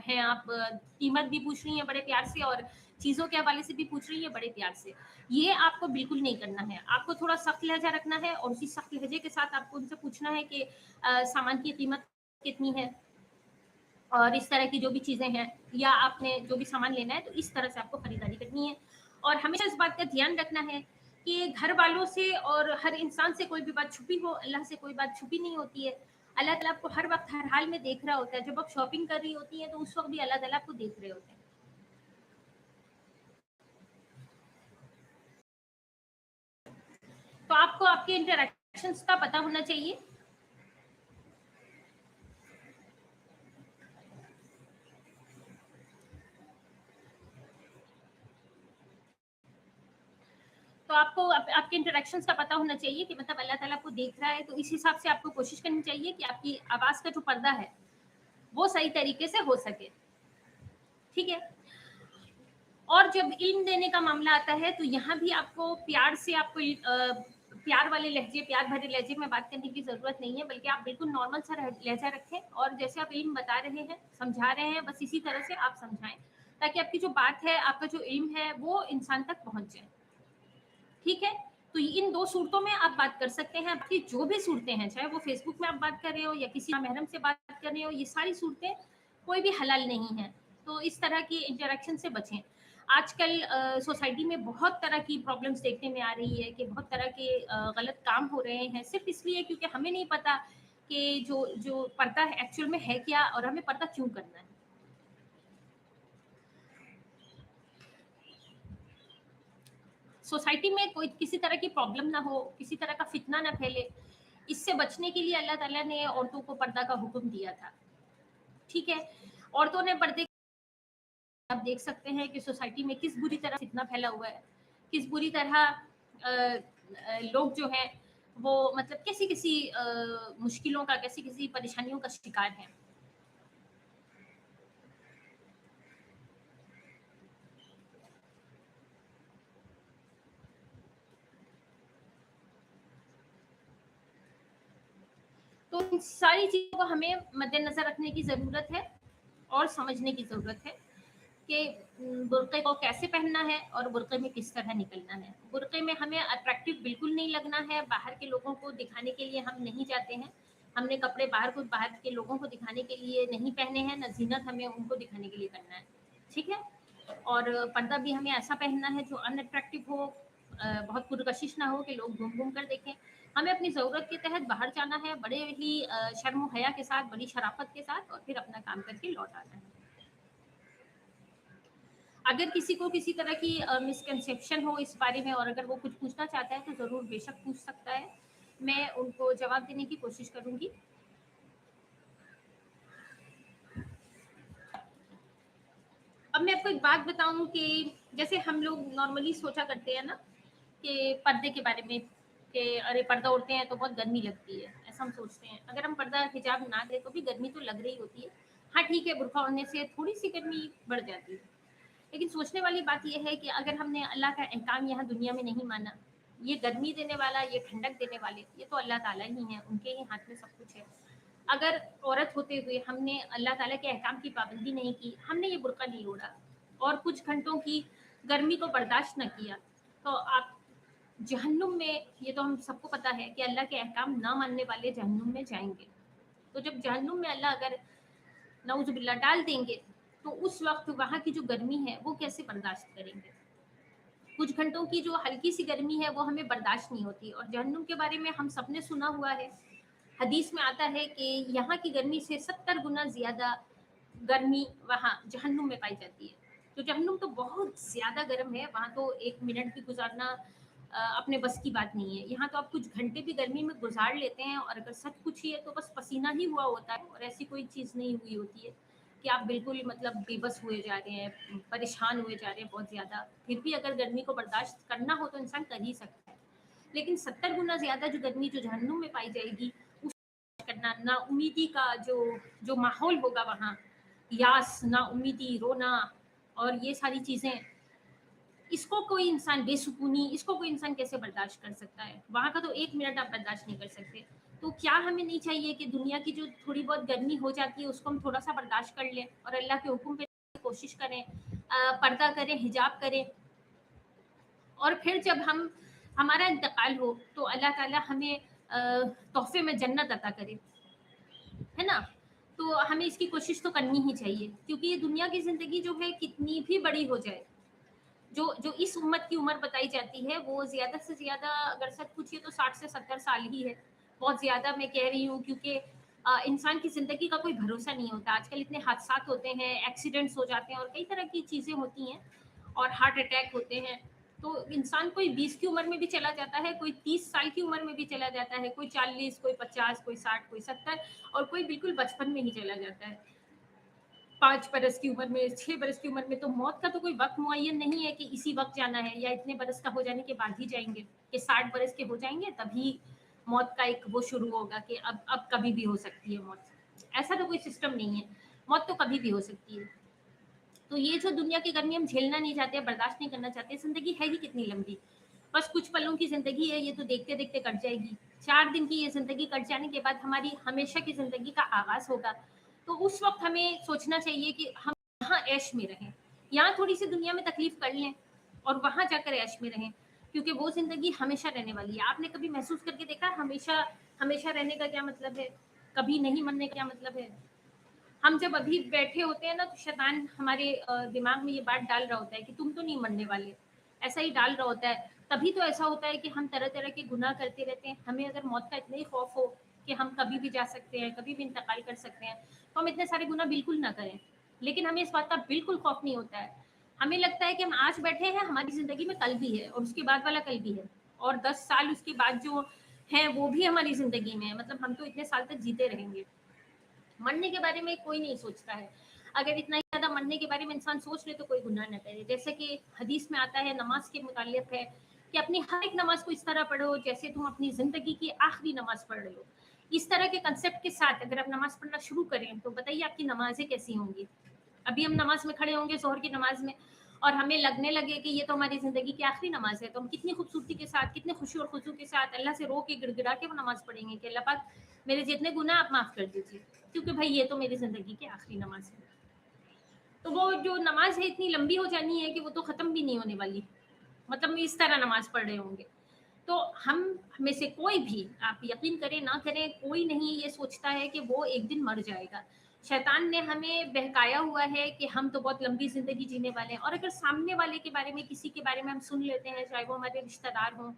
है आप कीमत भी पूछ रही हैं बड़े प्यार से और चीज़ों के हवाले से भी पूछ रही है बड़े प्यार से। ये आपको बिल्कुल नहीं करना है। आपको थोड़ा सख्त लहजा रखना है और उसी सख्त लहजे के साथ आपको उनसे पूछना है कि सामान की कीमत कितनी है और इस तरह की जो भी चीज़ें हैं, या आपने जो भी सामान लेना है, तो इस तरह से आपको खरीदारी करनी है। और हमेशा इस बात का ध्यान रखना है कि घर वालों से और हर इंसान से कोई भी बात छुपी हो, अल्लाह से कोई बात छुपी नहीं होती है। अल्लाह ताला आपको हर वक्त हर हाल में देख रहा होता है। जब आप शॉपिंग कर रही होती हैं तो उस वक्त भी अल्लाह ताला आपको देख रहे होते हैं। तो आपको आपके इंटरेक्शंस का पता होना चाहिए। तो आपको आपके इंटरेक्शंस का पता होना चाहिए कि मतलब अल्लाह ताला आपको देख रहा है, तो इस हिसाब से आपको कोशिश करनी चाहिए कि आपकी आवाज़ का जो पर्दा है वो सही तरीके से हो सके। ठीक है। और जब इल्म देने का मामला आता है तो यहाँ भी आपको प्यार से आपको प्यार वाले लहजे, प्यार भरे लहजे में बात करने की ज़रूरत नहीं है, बल्कि आप बिल्कुल नॉर्मल सा लहजा रखें और जैसे आप इल्म बता रहे हैं, समझा रहे हैं, बस इसी तरह से आप समझाएं, ताकि आपकी जो बात है, आपका जो इल्म है, वो इंसान तक पहुँच जाए। ठीक है। तो इन दो सूरतों में आप बात कर सकते हैं। आपकी जो भी सूरतें हैं, चाहे वो फेसबुक में आप बात कर रहे हो या किसी महरम से बात कर रहे हो, ये सारी सूरतें कोई भी हलाल नहीं है। तो इस तरह की इंटरेक्शन से बचें। आजकल सोसाइटी में बहुत तरह की प्रॉब्लम्स देखने में आ रही है कि बहुत तरह के गलत काम हो रहे हैं, सिर्फ इसलिए क्योंकि हमें नहीं पता कि जो जो पर्दा एक्चुअल में है क्या और हमें पर्दा क्यों करना है। सोसाइटी में कोई किसी तरह की प्रॉब्लम ना हो, किसी तरह का फितना ना फैले, इससे बचने के लिए अल्लाह ताला ने औरतों को पर्दा का हुक्म दिया था। ठीक है। औरतों ने पर्दे, आप देख सकते हैं कि सोसाइटी में किस बुरी तरह फितना फैला हुआ है, किस बुरी तरह लोग जो हैं वो मतलब कैसी किसी मुश्किलों का, कैसी किसी परेशानियों का शिकार हैं। तो इन सारी चीज़ों को हमें मद्देनज़र रखने की ज़रूरत है और समझने की ज़रूरत है कि बुर्क़े को कैसे पहनना है और बुर्क़े में किस तरह निकलना है। बुर्क़े में हमें अट्रैक्टिव बिल्कुल नहीं लगना है, बाहर के लोगों को दिखाने के लिए हम नहीं जाते हैं। हमने कपड़े बाहर के लोगों को दिखाने के लिए नहीं पहने हैं, ना ज़ीनत हमें उनको दिखाने के लिए करना है। ठीक है? और पर्दा भी हमें ऐसा पहनना है जो अनअट्रैक्टिव हो, बहुत पुरकशिश ना हो कि लोग घूम-घूम कर देखें। हमें अपनी ज़रूरत के तहत बाहर जाना है, बड़े ही शर्म और हया के साथ, बड़ी शराफ़त के साथ, और फिर अपना काम करके लौट आना है। अगर किसी को किसी तरह की मिसकंसेप्शन हो इस बारे में और अगर वो कुछ पूछना चाहता है तो ज़रूर बेशक पूछ सकता है। मैं उनको जवाब देने की कोशिश करूँगी। अब मैं आपको एक बात बताऊं कि जैसे हम लोग नॉर्मली सोचा करते हैं ना कि पर्दे के बारे में कि अरे पर्दा ओढ़ते हैं तो बहुत गर्मी लगती है, ऐसा हम सोचते हैं। अगर हम पर्दा हिजाब ना दें तो भी गर्मी तो लग रही होती है। हाँ ठीक है, बुर्का ओढ़ने से थोड़ी सी गर्मी बढ़ जाती है, लेकिन सोचने वाली बात यह है कि अगर हमने अल्लाह का अहकाम यहाँ दुनिया में नहीं माना, ये गर्मी देने वाला, ये ठंडक देने वाले, ये तो अल्लाह ताला ही है, उनके ही हाथ में सब कुछ है। अगर औरत होते हुए हमने अल्लाह ताला के अहकाम की पाबंदी नहीं की, हमने ये बुर्का नहीं ओढ़ा और कुछ घंटों की गर्मी को बर्दाश्त न किया, तो आप जहन्नुम में, ये तो हम सबको पता है कि अल्लाह के अहकाम ना मानने वाले जहन्नुम में जाएंगे। तो जब जहन्नुम में अल्लाह अगर नऊजुबिल्ला डाल देंगे, तो उस वक्त वहाँ की जो गर्मी है वो कैसे बर्दाश्त करेंगे। कुछ घंटों की जो हल्की सी गर्मी है वो हमें बर्दाश्त नहीं होती। और जहन्नुम के बारे में हम सबने सुना हुआ है, हदीस में आता है कि यहाँ की गर्मी से 70 गुना ज्यादा गर्मी वहाँ जहन्नुम में पाई जाती है। तो जहन्नुम तो बहुत ज्यादा गर्म है, वहाँ तो 1 मिनट भी गुजारना अपने बस की बात नहीं है। यहाँ तो आप कुछ घंटे भी गर्मी में गुजार लेते हैं और अगर सब कुछ ही है तो बस पसीना ही हुआ होता है, और ऐसी कोई चीज़ नहीं हुई होती है कि आप बिल्कुल मतलब बेबस हुए जा रहे हैं, परेशान हुए जा रहे हैं बहुत ज़्यादा। फिर भी अगर गर्मी को बर्दाश्त करना हो तो इंसान कर ही सकता है, लेकिन 70 गुना ज़्यादा जो गर्मी जो जहन्नुम में पाई जाएगी, उस करना, ना उम्मीदी का जो जो माहौल होगा वहाँ, यास, ना उम्मीदी, रोना और ये सारी चीज़ें, इसको कोई इंसान, बेसुकूनी, इसको कोई इंसान कैसे बर्दाश्त कर सकता है। वहाँ का तो 1 मिनट आप बर्दाश्त नहीं कर सकते। तो क्या हमें नहीं चाहिए कि दुनिया की जो थोड़ी बहुत गर्मी हो जाती है उसको हम थोड़ा सा बर्दाश्त कर लें और अल्लाह के हुक्म पे कोशिश करें, पर्दा करें, हिजाब करें, और फिर जब हम हमारा इंतकाल हो तो अल्लाह ताला हमें तोहफे में जन्नत अता करे, है ना। तो हमें इसकी कोशिश तो करनी ही चाहिए, क्योंकि ये दुनिया की ज़िंदगी जो है कितनी भी बड़ी हो जाए, जो जो इस उम्मत की उम्र बताई जाती है वो ज़्यादा से ज़्यादा अगर सब पूछिए तो 60 से 70 साल ही है। बहुत ज़्यादा मैं कह रही हूँ, क्योंकि इंसान की ज़िंदगी का कोई भरोसा नहीं होता। आजकल इतने हादसात होते हैं, एक्सीडेंट्स हो जाते हैं और कई तरह की चीज़ें होती हैं और हार्ट अटैक होते हैं। तो इंसान कोई 20 की उम्र में भी चला जाता है, कोई 30 साल की उम्र में भी चला जाता है, कोई 40, कोई 50, कोई 60, कोई 70 और कोई बिल्कुल बचपन में ही चला जाता है। 5 बरस की उम्र में, 6 बरस की उम्र में। तो मौत का तो कोई वक़्त मुअय्यन नहीं है कि इसी वक़्त जाना है या इतने बरस का हो जाने के बाद ही जाएँगे, कि 60 बरस के हो जाएँगे तभी मौत का एक वो शुरू होगा कि अब कभी भी हो सकती है मौत। ऐसा तो कोई सिस्टम नहीं है, मौत तो कभी भी हो सकती है। तो ये जो दुनिया की गर्मी हम झेलना नहीं चाहते, बर्दाश्त नहीं करना चाहते, ज़िंदगी है ही कितनी लंबी। बस कुछ पलों की ज़िंदगी है, ये तो देखते-देखते कट जाएगी। 4 दिन की ये ज़िंदगी कट जाने के बाद हमारी हमेशा की ज़िंदगी का आगाज़ होगा। तो उस वक़्त हमें सोचना चाहिए कि हम यहाँ ऐश में रहें। यहाँ थोड़ी-सी दुनिया में तकलीफ़ कर लें और वहाँ जाकर ऐश में रहें, क्योंकि वो ज़िंदगी हमेशा रहने वाली है। आपने कभी महसूस करके देखा है हमेशा हमेशा रहने का क्या मतलब है? कभी नहीं मरने का क्या मतलब है? हम जब अभी बैठे होते हैं ना तो शैतान हमारे दिमाग में ये बात डाल रहा होता है कि तुम तो नहीं मरने वाले, ऐसा ही डाल रहा होता है। तभी तो ऐसा होता है कि हम तरह तरह के गुनाह करते रहते हैं। हमें अगर मौत का इतना ही खौफ हो कि हम कभी भी जा सकते हैं, कभी भी इंतकाल कर सकते हैं, तो हम इतने सारे गुनाह बिल्कुल ना करें। लेकिन हमें इस बात का बिल्कुल खौफ नहीं होता है। हमें लगता है कि हम आज बैठे हैं, हमारी ज़िंदगी में कल भी है और उसके बाद वाला कल भी है, और 10 साल उसके बाद जो है वो भी हमारी ज़िंदगी में है। मतलब हम तो इतने साल तक जीते रहेंगे। मरने के बारे में कोई नहीं सोचता है। अगर इतना ही ज़्यादा मरने के बारे में इंसान सोच ले तो कोई गुनाह ना करे। जैसे कि हदीस में आता है, नमाज के मुतालिक है कि अपनी हर एक नमाज को इस तरह पढ़ो जैसे तुम अपनी ज़िंदगी की आखिरी नमाज पढ़ रहे हो। इस तरह के कंसेप्ट के साथ अगर आप नमाज पढ़ना शुरू करें तो बताइए आपकी नमाजें कैसी होंगी। अभी हम नमाज में खड़े होंगे ज़ोहर की नमाज में, और हमें लगने लगे कि ये तो हमारी ज़िंदगी की आखिरी नमाज है, तो हम कितनी खूबसूरती के साथ, कितने खुशी और खुशू के साथ अल्लाह से रो के गिड़गिड़ा के वो नमाज पढ़ेंगे कि अल्लाह पाक मेरे जितने गुनाह आप माफ़ कर दीजिए, क्योंकि भाई ये तो मेरी ज़िंदगी की आखिरी नमाज है। तो वो जो नमाज है इतनी लंबी हो जानी है कि वो तो ख़त्म भी नहीं होने वाली। मतलब इस तरह नमाज पढ़ रहे होंगे। तो हम में से कोई भी, आप यकीन करें ना करें, कोई नहीं ये सोचता है कि वो एक दिन मर जाएगा। शैतान ने हमें बहकाया हुआ है कि हम तो बहुत लंबी ज़िंदगी जीने वाले हैं, और अगर सामने वाले के बारे में, किसी के बारे में हम सुन लेते हैं, चाहे वो हमारे रिश्तेदार हों,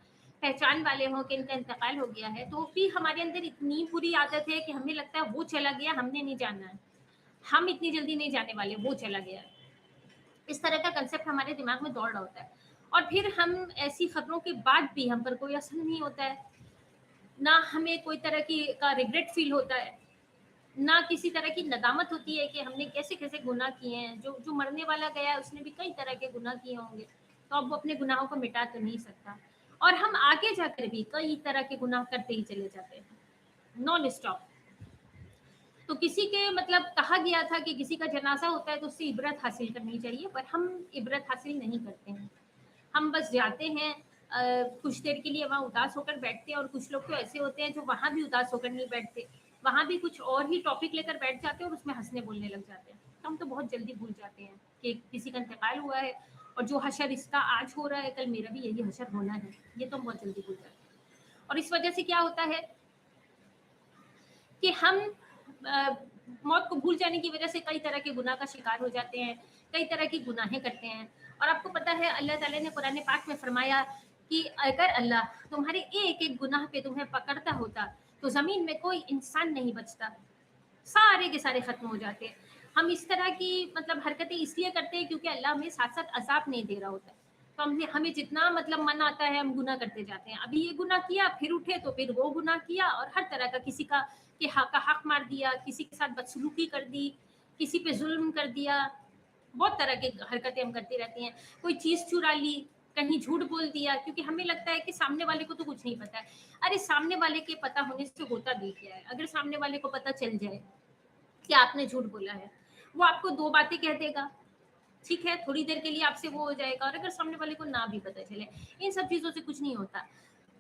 पहचान वाले हों, कि इनका इंतकाल हो गया है, तो भी हमारे अंदर इतनी बुरी आदत है कि हमें लगता है वो चला गया, हमने नहीं जाना है, हम इतनी जल्दी नहीं जाने वाले, वो चला गया। इस तरह का कंसेप्ट हमारे दिमाग में दौड़ रहा होता है, और फिर हम ऐसी खबरों के बाद भी हम पर कोई असर नहीं होता है, ना हमें कोई तरह की का रिग्रेट फील होता है, ना किसी तरह की नदामत होती है कि हमने कैसे कैसे गुनाह किए हैं। जो जो मरने वाला गया उसने भी कई तरह के गुनाह किए होंगे, तो अब वो अपने गुनाहों को मिटा तो नहीं सकता। और हम आगे जाकर भी कई तरह के गुनाह करते ही चले जाते हैं नॉन स्टॉप। तो किसी के मतलब कहा गया था कि किसी का जनाजा होता है तो उससे इबरत हासिल करनी चाहिए, पर हम इबरत हासिल नहीं करते हैं। हम बस जाते हैं, कुछ देर के लिए वहाँ उदास होकर बैठते हैं, और कुछ लोग तो ऐसे होते हैं जो वहाँ भी उदास होकर नहीं बैठते, वहाँ भी कुछ और ही टॉपिक लेकर बैठ जाते हैं और उसमें हंसने बोलने लग जाते हैं। तो हम तो बहुत जल्दी भूल जाते हैं कि किसी का इंतकाल हुआ है, और जो हशर इसका आज हो रहा है कल मेरा भी यही हशर होना है, ये तो हम बहुत जल्दी भूल जाते हैं। और इस वजह से क्या होता है कि हम मौत को भूल जाने की वजह से कई तरह के गुनाह का शिकार हो जाते हैं, कई तरह की गुनाहें करते हैं। और आपको पता है अल्लाह ताला ने कुरान पाक में फरमाया कि अगर अल्लाह तुम्हारे एक एक गुनाह पे तुम्हें पकड़ता होता तो ज़मीन में कोई इंसान नहीं बचता, सारे के सारे खत्म हो जाते हैं। हम इस तरह की मतलब हरकतें इसलिए करते हैं क्योंकि अल्लाह हमें साथ साथ अजाब नहीं दे रहा होता है। तो हमें जितना मतलब मन आता है हम गुनाह करते जाते हैं। अभी ये गुनाह किया, फिर उठे तो फिर वो गुनाह किया, और हर तरह का किसी का के हक का हक मार दिया, किसी के साथ बदसलूकी कर दी, किसी पे जुल्म कर दिया, बहुत तरह की हरकतें हम करते रहते हैं। कोई चीज़ चुरा ली, कहीं झूठ बोल दिया, क्योंकि हमें लगता है कि सामने वाले को तो कुछ नहीं पता है। अरे सामने वाले के पता होने से होता भी क्या है? अगर सामने वाले को पता चल जाए कि आपने झूठ बोला है, वो आपको 2 बातें कह देगा, ठीक है? थोड़ी देर के लिए आपसे वो हो जाएगा, और अगर सामने वाले को ना भी पता चले, इन सब चीज़ों से कुछ नहीं होता।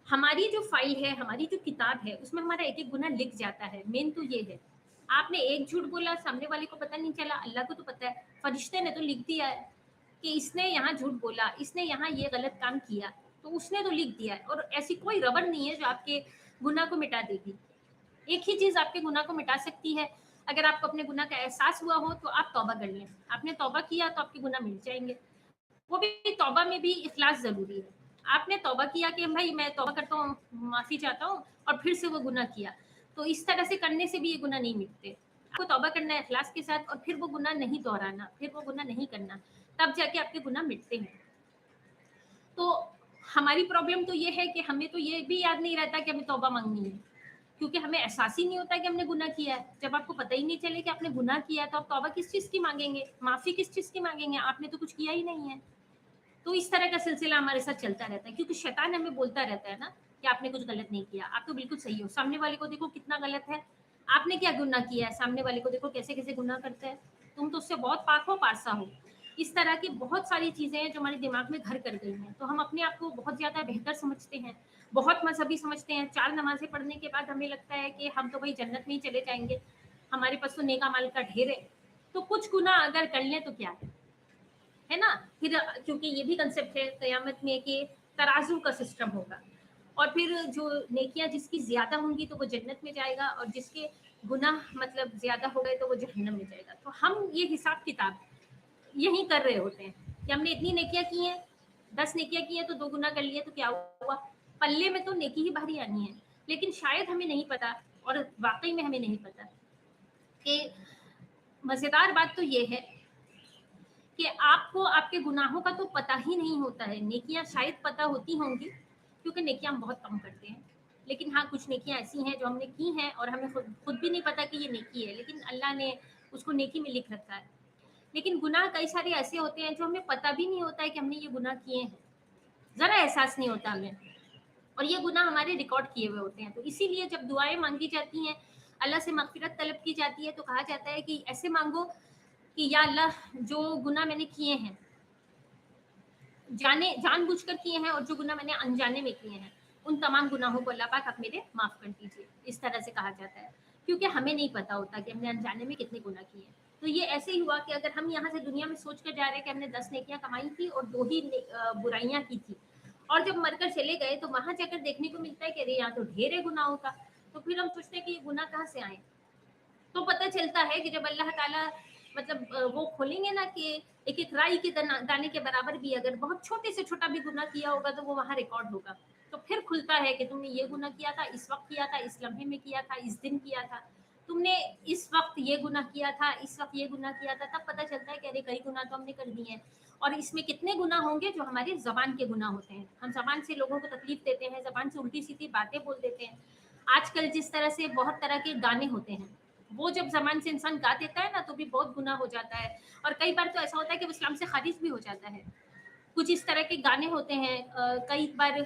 हमारी जो फ़ाइल है, हमारी जो किताब है, उसमें हमारा एक-एक गुनाह लिख जाता है, मेन तो ये है। आपने एक झूठ बोला, सामने वाले को पता नहीं चला, अल्लाह को तो पता है, फरिश्ते ने तो लिख दिया है कि इसने यहाँ झूठ बोला, इसने यहाँ ये गलत काम किया, तो उसने तो लिख दिया है। और ऐसी कोई रबर नहीं है जो आपके गुनाह को मिटा देगी। एक ही चीज़ आपके गुनाह को मिटा सकती है, अगर आपको अपने गुनाह का एहसास हुआ हो तो आप तौबा कर लें। आपने तौबा किया तो आपके गुनाह मिट जाएँगे। वो भी तौबा में भी इखलास ज़रूरी है। आपने तौबा किया कि भाई मैं तौबा करता हूँ, माफ़ी चाहता हूँ, और फिर से वो गुनाह किया, तो इस तरह से करने से भी ये गुनाह नहीं मिटते। आपको तौबा करना है इखलास के साथ, और फिर वो गुनाह नहीं दोहराना, फिर वो गुनाह नहीं करना, तब जाके आपके गुनाह मिटते हैं। तो हमारी प्रॉब्लम तो ये है कि हमें तो ये भी याद नहीं रहता कि हमें तौबा माँगनी है, क्योंकि हमें एहसास ही नहीं होता कि हमने गुनाह किया है। जब आपको पता ही नहीं चले कि आपने गुनाह किया है, तो आप तौबा किस चीज़ की माँगेंगे? माफ़ी किस चीज़ की माँगेंगे? आपने तो कुछ किया ही नहीं है। तो इस तरह का सिलसिला हमारे साथ चलता रहता है, क्योंकि शैतान हमें बोलता रहता है ना कि आपने कुछ गलत नहीं किया, आप तो बिल्कुल सही हो। सामने वाले को देखो कितना गलत है, आपने क्या गुनाह किया है, सामने वाले को देखो कैसे-कैसे गुनाह करता है, तुम तो उससे बहुत पाक हो, पारसा हो। इस तरह की बहुत सारी चीज़ें हैं जो हमारे दिमाग में घर कर गई हैं, तो हम अपने आप को बहुत ज़्यादा बेहतर समझते हैं, बहुत मज़हबी समझते हैं। 4 नमाज़ें पढ़ने के बाद हमें लगता है कि हम तो भई जन्नत में ही चले जाएँगे, हमारे पास तो नेक अमाल का ढेर है। तो कुछ गुनाह अगर कर लें तो क्या है ना? फिर क्योंकि ये भी कंसेप्ट है क़यामत में कि तराजू का सिस्टम होगा, और फिर जो नेकियां जिसकी ज्यादा होंगी तो वो जन्नत में जाएगा, और जिसके गुनाह मतलब ज्यादा हो गए तो वो जहन्नम में जाएगा। तो हम ये हिसाब किताब यही कर रहे होते हैं कि हमने इतनी नेकियां की हैं, 10 नेकियां की हैं तो 2 गुनाह कर लिए, तो क्या हुआ? पल्ले में तो नेकी ही भारी आनी है, लेकिन शायद हमें नहीं पता, और वाकई में हमें नहीं पता कि मजेदार बात तो ये है कि आपको आपके गुनाहों का तो पता ही नहीं होता है। नेकियां शायद पता होती होंगी, क्योंकि नेकियां हम बहुत कम करते हैं। लेकिन हाँ, कुछ नेकियां ऐसी हैं जो हमने की हैं और हमें खुद भी नहीं पता कि ये नेकी है, लेकिन अल्लाह ने उसको नेकी में लिख रखा है। लेकिन गुनाह कई सारे ऐसे होते हैं जो हमें पता भी नहीं होता है कि हमने ये गुनाह किए हैं, ज़रा एहसास नहीं होता हमें, और ये गुनाह हमारे रिकॉर्ड किए हुए होते हैं। तो इसीलिए जब दुआएं मांगी जाती हैं, अल्लाह से मगफिरत तलब की जाती है, तो कहा जाता है कि ऐसे मांगो कि या अल्लाह जो गुनाह मैंने किए हैं, जानबूझकर किए हैं, और जो गुनाह मैंने अनजाने में किए हैं, उन तमाम गुनाहों को अल्लाह पाक आप मेरे माफ़ कर दीजिए। इस तरह से कहा जाता है, क्योंकि हमें नहीं पता होता कि हमने अनजाने में कितने गुनाह किए हैं। तो ये ऐसे ही हुआ कि अगर हम यहाँ से दुनिया में सोच कर जा रहे हैं कि हमने 10 नेकियां कमाई थी और 2 ही बुराइयां की थी, और जब मरकर चले गए तो वहां जाकर देखने को मिलता है कि अरे यहाँ तो ढेर है गुनाहों का। तो फिर हम सोचते हैं कि ये गुनाह कहाँ से आए। तो पता चलता है कि जब अल्लाह ताला मतलब वो खोलेंगे ना कि एक एक राई के दाने के बराबर भी अगर बहुत छोटे से छोटा भी गुनाह किया होगा तो वो वहाँ रिकॉर्ड होगा। तो फिर खुलता है कि तुमने ये गुनाह किया था, इस वक्त किया था, इस लम्हे में किया था, इस दिन किया था, तुमने इस वक्त ये गुनाह किया था, इस वक्त ये गुनाह किया था। तब पता चलता है कि अरे कई गुनाह तो हमने कर दिए हैं, और इसमें कितने गुनाह होंगे जो हमारी जबान के गुनाह होते हैं। हम जबान से लोगों को तकलीफ देते हैं, जबान से उल्टी सीधी बातें बोल देते हैं। आजकल जिस तरह से बहुत तरह के गाने होते हैं, वो जब ज़बान से इंसान गा देता है ना तो भी बहुत गुनाह हो जाता है, और कई बार तो ऐसा होता है कि वो इस्लाम से खारिज भी हो जाता है। कुछ इस तरह के गाने होते हैं, कई बार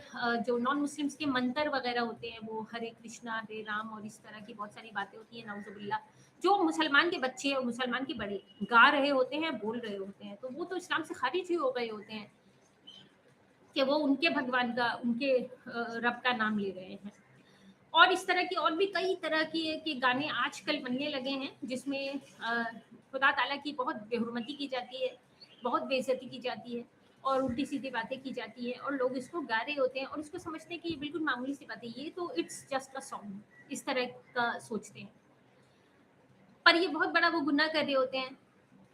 जो नॉन मुस्लिम्स के मंतर वगैरह होते हैं, वो हरे कृष्णा हरे राम और इस तरह की बहुत सारी बातें होती हैं, नाउजुबिल्ला, जो मुसलमान के बच्चे और मुसलमान के बड़े गा रहे होते हैं, बोल रहे होते हैं, तो वो तो इस्लाम से खारिज ही हो गए होते हैं कि वो उनके भगवान का, उनके रब का नाम ले रहे हैं। और इस तरह की और भी कई तरह के गाने आजकल बनने लगे हैं, जिसमें खुदा ताला की बहुत बेहुरमती की जाती है, बहुत बेइज्जती की जाती है, और उल्टी सीधी बातें की जाती है, और लोग इसको गा रहे होते हैं और इसको समझते हैं कि ये बिल्कुल मामूली सी बात है, ये तो इट्स जस्ट अ सॉन्ग, इस तरह का सोचते हैं। पर ये बहुत बड़ा वो गुनाह कर रहे होते हैं।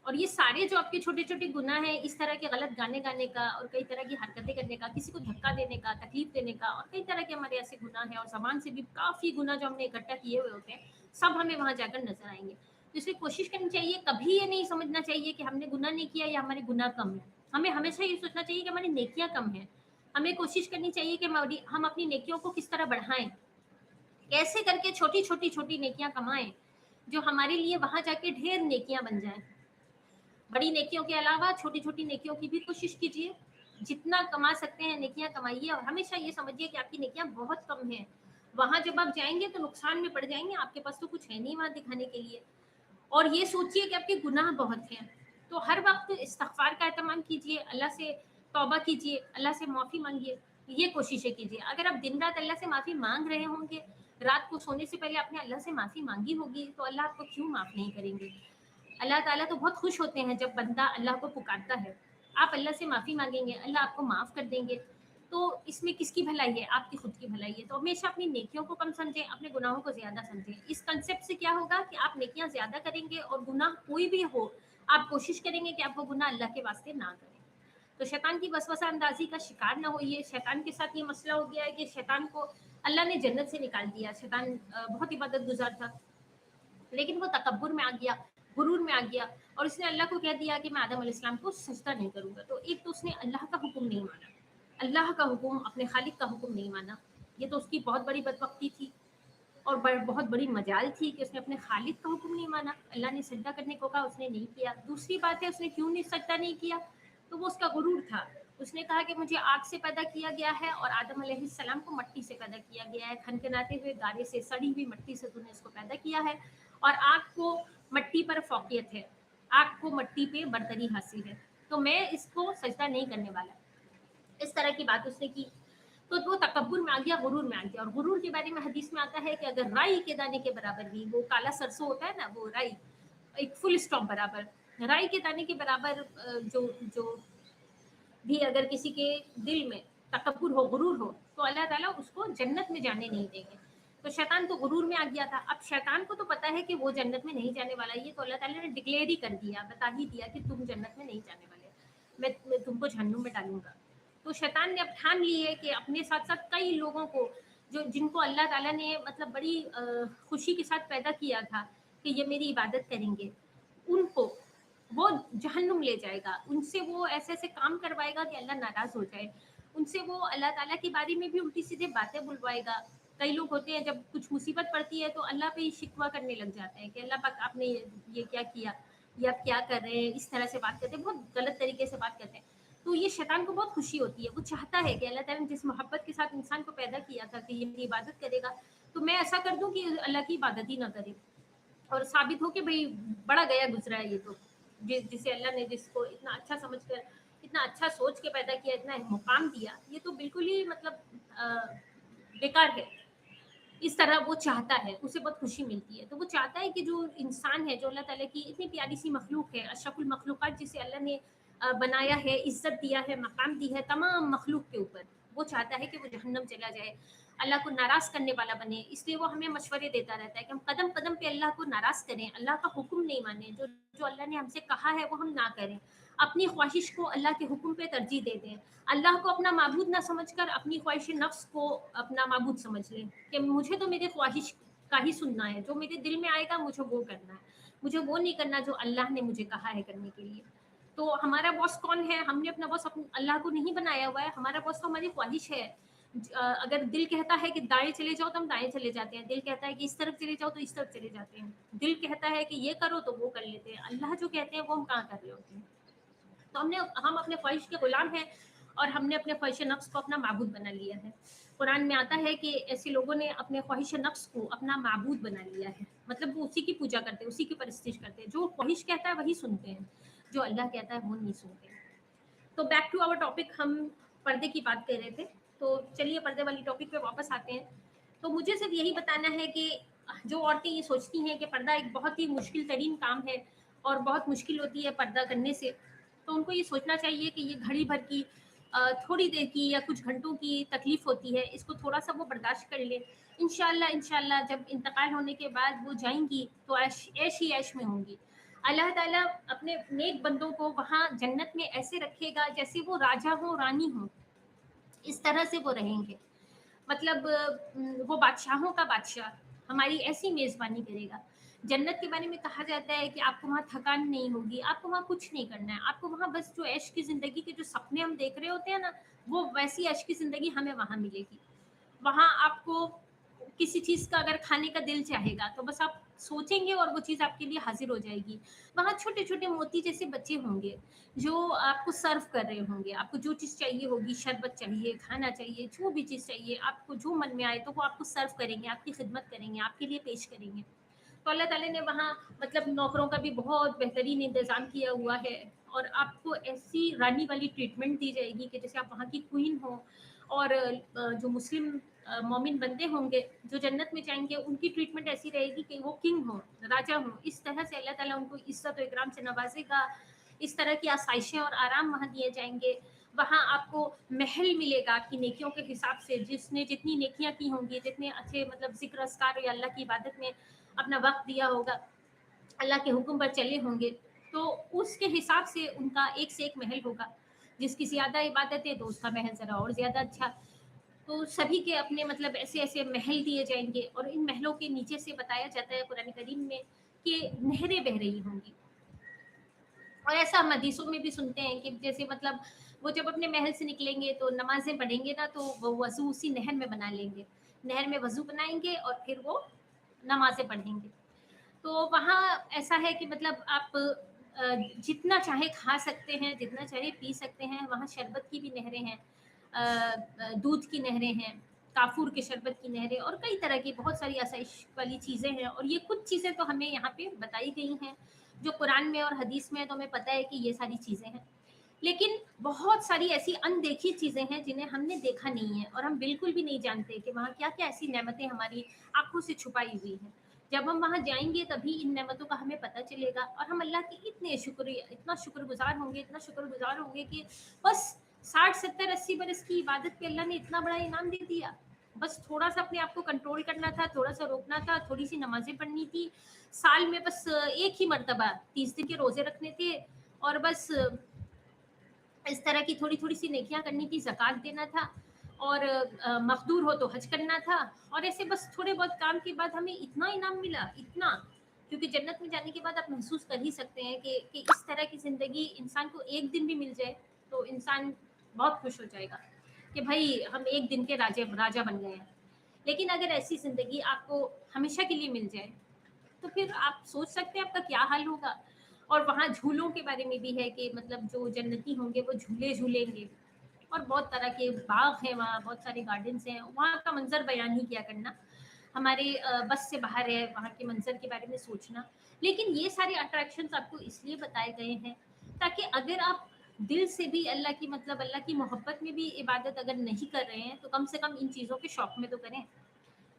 और ये सारे जो आपके छोटे-छोटे गुनाह हैं, इस तरह के गलत गाने गाने का और कई तरह की हरकतें करने का, किसी को धक्का देने का, तकलीफ देने का, और कई तरह के हमारे ऐसे गुनाह हैं, और ज़बान से भी काफ़ी गुनाह जो हमने इकट्ठा किए हुए होते हैं, सब हमें वहाँ जाकर नज़र आएँगे। तो इसलिए कोशिश करनी चाहिए, कभी ये नहीं समझना चाहिए कि हमने गुनाह नहीं किया या हमारे गुनाह कम हैं। हमें हमेशा ये सोचना चाहिए कि हमारी नेकियाँ कम हैं। हमें कोशिश करनी चाहिए कि हम अपनी नेकियों को किस तरह बढ़ाएँ, कैसे करके छोटी-छोटी नेकियाँ कमाएँ, जो हमारे लिए वहाँ जाके ढेर नेकियाँ बन जाएँ। बड़ी नेकियों के अलावा छोटी-छोटी नेकियों की भी कोशिश कीजिए। जितना कमा सकते हैं नेकियाँ कमाइए, और हमेशा ये समझिए कि आपकी नेकियाँ बहुत कम हैं। वहाँ जब आप जाएँगे तो नुकसान में पड़ जाएँगे, आपके पास तो कुछ है नहीं वहाँ दिखाने के लिए। और ये सोचिए कि आपके गुनाह बहुत हैं। तो हर वक़्त इस्तिग़फ़ार का एहतमाम कीजिए, अल्लाह से तौबा कीजिए, अल्लाह से माफ़ी माँगिए, ये कोशिशें कीजिए। अगर आप दिन-रात अल्लाह से माफ़ी माँग रहे होंगे, रात को सोने से पहले आपने अल्लाह से माफ़ी माँगी होगी, तो अल्लाह आपको क्यों माफ़ नहीं करेंगे? अल्लाह ताला तो बहुत खुश होते हैं जब बंदा अल्लाह को पुकारता है। आप अल्लाह से माफ़ी माँगेंगे, अल्लाह आपको माफ़ कर देंगे। तो इसमें किसकी भलाई है? आपकी खुद की भलाई है। तो हमेशा अपनी नेकियों को कम समझें, अपने गुनाहों को ज़्यादा समझें। इस कांसेप्ट से क्या होगा कि आप नेकियाँ ज़्यादा करेंगे, और गुनाह कोई भी हो, आप कोशिश करेंगे कि आप वो गुनाह अल्लाह के वास्ते ना करें। तो शैतान की वसवसा अंदाज़ी का शिकार ना होइए। शैतान के साथ ये मसला हो गया है कि शैतान को अल्लाह ने जन्नत से निकाल दिया। शैतान बहुत इबादत गुज़ार था। लेकिन वो तकब्बुर में आ गया, गुरूर में आ गया, और उसने अल्लाह को कह दिया कि मैं आदम अलैहिस्सलाम को सजदा नहीं करूँगा। तो एक तो उसने अल्लाह का हुक्म नहीं माना, अल्लाह का हुक्म, अपने खालिक का हुक्म नहीं माना। ये तो उसकी बहुत बड़ी बदबख्ती थी, और बहुत बड़ी मजाल थी कि उसने अपने खालिक का हुक्म नहीं माना। अल्लाह ने सजदा करने को कहा, उसने नहीं किया। दूसरी बात है, उसने क्यों नहीं सजदा नहीं किया, तो वो उसका गुरूर था। उसने कहा कि मुझे आग से पैदा किया गया है, और आदम अलैहिस्सलाम को मिट्टी से पैदा किया गया है। खनखनाते हुए गारे से, सड़ी हुई मिट्टी से तूने इसको पैदा किया है, और आग को मिट्टी पर फौकियत है, आग को मिट्टी पे बरतरी हासिल है, तो मैं इसको सजदा नहीं करने वाला। इस तरह की बात उसने की। तो वो तकब्बुर में आ गया, गुरूर में आ गया। और गुरूर के बारे में हदीस में आता है कि अगर राई के दाने के बराबर भी, वो काला सरसों होता है ना, वो राई, एक फुल स्टॉप बराबर, राई के दाने के बराबर जो जो भी अगर किसी के दिल में तकब्बुर हो, गुरूर हो, तो अल्लाह ताला उसको जन्नत में जाने नहीं देंगे। तो शैतान तो गुरूर में आ गया था। अब शैतान को तो पता है कि वो जन्नत में नहीं जाने वाला, ये तो अल्लाह ताला ने डिक्लेयर ही कर दिया, बता ही दिया कि तुम जन्नत में नहीं जाने वाले, मैं तुमको जहन्नुम में डालूंगा। तो शैतान ने अब ठान ली है कि अपने साथ साथ कई लोगों को, जो जिनको अल्लाह ताला ने मतलब बड़ी खुशी के साथ पैदा किया था कि ये मेरी इबादत करेंगे, उनको वो जहन्नुम ले जाएगा। उनसे वो ऐसे-ऐसे काम करवाएगा कि अल्लाह नाराज़ हो जाए। उनसे वो अल्लाह ताला के बारे में भी उल्टी-सीधी बातें बुलवाएगा। कई लोग होते हैं, जब कुछ मुसीबत पड़ती है तो अल्लाह पे ही शिकवा करने लग जाते हैं कि अल्लाह पाक आपने ये क्या किया? ये आप क्या कर रहे हैं? इस तरह से बात करते हैं, बहुत गलत तरीके से बात करते हैं। तो ये शैतान को बहुत खुशी होती है। वो चाहता है कि अल्लाह ताला ने जिस मोहब्बत के साथ इंसान को पैदा किया था कि ये मेरी इबादत करेगा, तो मैं ऐसा कर दूँ कि अल्लाह की इबादत ही ना करे। और साबित हो कि भई बड़ा गया गुज़रा है ये तो। जिसे अल्लाह ने, जिसको इतना अच्छा समझकर, इतना अच्छा सोच के पैदा किया, इतना मुक़ाम दिया, ये तो बिल्कुल ही मतलब बेकार है। इस तरह वो चाहता है, उसे बहुत खुशी मिलती है। तो वो चाहता है कि जो इंसान है, जो अल्लाह ताला की इतनी प्यारी-सी मखलूक है, अशरफुल मखलूक़ात जिसे अल्लाह ने बनाया है, इज़्ज़त दिया है, मकाम दी है तमाम मखलूक के ऊपर, वो चाहता है कि वो जहन्नम चला जाए, अल्लाह को नाराज़ करने वाला बने। इसलिए वो हमें मशवरे देता रहता है कि हम कदम-कदम पे अल्लाह को नाराज़ करें, अल्लाह का हुक्म नहीं मानें, जो अल्लाह ने हमसे कहा है वो हम ना करें। अपनी ख्वाहिश को अल्लाह के हुक्म पे तरजीह दे दें। अल्लाह को अपना माबूद ना समझकर अपनी ख्वाहिश नफ्स को अपना माबूद समझ लें कि मुझे तो मेरी ख्वाहिश का ही सुनना है, जो मेरे दिल में आएगा मुझे वो करना है, मुझे वो नहीं करना जो अल्लाह ने मुझे कहा है करने के लिए। तो हमारा बॉस कौन है? हमने अपना बॉस अल्लाह को नहीं बनाया हुआ है, हमारा बॉस तो हमारी ख्वाहिश है। अगर दिल कहता है कि दाएं चले जाओ तो हम दाएं चले जाते हैं, दिल कहता है कि इस तरफ चले जाओ तो इस तरफ चले जाते हैं, दिल कहता है कि ये करो तो वो कर लेते हैं, अल्लाह जो कहते हैं वो हम कहाँ कर रहे होते हैं। तो हम अपने ख्वाहिश के गुलाम हैं और हमने अपने ख्वाहिश नफ्स को अपना माबूद बना लिया है। कुरान में आता है कि ऐसे लोगों ने अपने ख्वाहिश नफ्स को अपना माबूद बना लिया है, मतलब वो उसी की पूजा करते हैं, उसी की परस्तिश करते हैं, जो ख्वाहिश कहता है वही सुनते हैं, जो अल्लाह कहता है वो नहीं सुनते। तो बैक टू आवर टॉपिक, हम पर्दे की बात कर रहे थे, तो चलिए पर्दे वाली टॉपिक पे वापस आते हैं। तो मुझे सिर्फ यही बताना है कि जो औरतें ये सोचती हैं कि पर्दा एक बहुत ही मुश्किल तरीन काम है और बहुत मुश्किल होती है पर्दा करने से, तो उनको ये सोचना चाहिए कि ये घड़ी भर की थोड़ी देर की या कुछ घंटों की तकलीफ होती है, इसको थोड़ा सा वो बर्दाश्त कर ले। इंशाल्लाह इंशाल्लाह जब इंतकाल होने के बाद वो जाएंगी तो ऐश ऐश ही ऐश में होंगी। अल्लाह ताला अपने नेक बंदों को वहाँ जन्नत में ऐसे रखेगा जैसे वो राजा हो रानी हो, इस तरह से वो रहेंगे। मतलब वो बादशाहों का बादशाह हमारी ऐसी मेज़बानी करेगा। जन्नत के बारे में कहा जाता है कि आपको वहाँ थकान नहीं होगी, आपको वहाँ कुछ नहीं करना है, आपको वहाँ बस जो ऐश की ज़िंदगी के जो सपने हम देख रहे होते हैं ना, वो वैसी ऐश की ज़िंदगी हमें वहाँ मिलेगी। वहाँ आपको किसी चीज़ का अगर खाने का दिल चाहेगा तो बस आप सोचेंगे और वो चीज़ आपके लिए हाजिर हो जाएगी। वहाँ छोटे-छोटे मोती जैसे बच्चे होंगे जो आपको सर्व कर रहे होंगे, आपको जो चीज़ चाहिए होगी, शरबत चाहिए, खाना चाहिए, जो भी चीज़ चाहिए, आपको जो मन में आए तो वो आपको सर्व करेंगे, आपकी खिदमत करेंगे, आपके लिए पेश करेंगे। तो अल्लाह ताला ने वहाँ मतलब नौकरों का भी बहुत बेहतरीन इंतज़ाम किया हुआ है और आपको ऐसी रानी वाली ट्रीटमेंट दी जाएगी कि जैसे आप वहाँ की क्वीन हो। और जो मुस्लिम मोमिन बंदे होंगे जो जन्नत में जाएंगे उनकी ट्रीटमेंट ऐसी रहेगी कि वो किंग हो, राजा हो, इस तरह से अल्लाह ताला उनको इज्जत और इकराम से नवाजेगा। इस तरह की आसाइशें और आराम वहाँ दिए जाएंगे। वहाँ आपको महल मिलेगा आपकी नेकियों के हिसाब से, जिसने जितनी नेकियां की होंगी, जितने अच्छे मतलब जिक्र अस्कार या अल्लाह की इबादत में अपना वक्त दिया होगा, अल्लाह के हुक्म पर चले होंगे, तो उसके हिसाब से उनका एक से एक महल होगा। जिसकी ज्यादा इबादत है तो उसका महल जरा और ज्यादा अच्छा। तो सभी के अपने मतलब ऐसे ऐसे महल दिए जाएंगे और इन महलों के नीचे से बताया जाता है कुरान करीम में कि नहरें बह रही होंगी। और ऐसा हम हदीसों में भी सुनते हैं कि जैसे मतलब वो जब अपने महल से निकलेंगे तो नमाजें पढ़ेंगे ना, तो वो वजू उसी नहर में बना लेंगे, नहर में वजू बनाएंगे और फिर वो नमाजें पढ़ेंगे। तो वहाँ ऐसा है कि मतलब आप जितना चाहे खा सकते हैं, जितना चाहे पी सकते हैं। वहाँ शरबत की भी नहरें हैं, दूध की नहरें हैं, काफूर के शरबत की नहरें और कई तरह की बहुत सारी आसाइश वाली चीज़ें हैं। और ये कुछ चीज़ें तो हमें यहाँ पे बताई गई हैं जो कुरान में और हदीस में, तो हमें पता है कि ये सारी चीज़ें हैं। लेकिन बहुत सारी ऐसी अनदेखी चीज़ें हैं जिन्हें हमने देखा नहीं है और हम बिल्कुल भी नहीं जानते कि वहाँ क्या क्या ऐसी नेमतें हमारी आंखों से छुपाई हुई हैं। जब हम वहाँ जाएंगे तभी इन नेमतों का हमें पता चलेगा और हम अल्लाह के इतना शुक्रगुजार होंगे, इतना शुक्रगुजार होंगे कि बस 60 70 80 बरस की इबादत पे अल्लाह ने इतना बड़ा इनाम दे दिया। बस थोड़ा सा अपने आप को कंट्रोल करना था, थोड़ा सा रोकना था, थोड़ी सी नमाजें पढ़नी थी, साल में बस एक ही मरतबा 30 दिन के रोजे रखने थे और बस इस तरह की थोड़ी थोड़ी सी नेकियां करनी थी, ज़कात देना था और मकदूर हो तो हज करना था। और ऐसे बस थोड़े बहुत काम के बाद हमें इतना इनाम मिला, इतना। क्योंकि जन्नत में जाने के बाद आप महसूस कर ही सकते हैं कि इस तरह की ज़िंदगी इंसान को एक दिन भी मिल जाए तो इंसान बहुत खुश हो जाएगा कि भाई हम एक दिन के राजा बन गए हैं। लेकिन अगर ऐसी ज़िंदगी आपको हमेशा के लिए मिल जाए तो फिर आप सोच सकते हैं आपका क्या हाल होगा। और वहाँ झूलों के बारे में भी है कि मतलब जो जन्नती होंगे वो झूले झूलेंगे और बहुत तरह के बाग हैं, वहाँ बहुत सारे गार्डन्स हैं, वहाँ का मंजर बयान ही क्या करना, हमारे बस से बाहर है वहाँ के मंजर के बारे में सोचना। लेकिन ये सारे अट्रैक्शंस आपको इसलिए बताए गए हैं ताकि अगर आप दिल से भी अल्लाह की मतलब अल्लाह की मोहब्बत में भी इबादत अगर नहीं कर रहे हैं तो कम से कम इन चीज़ों के शौक में तो करें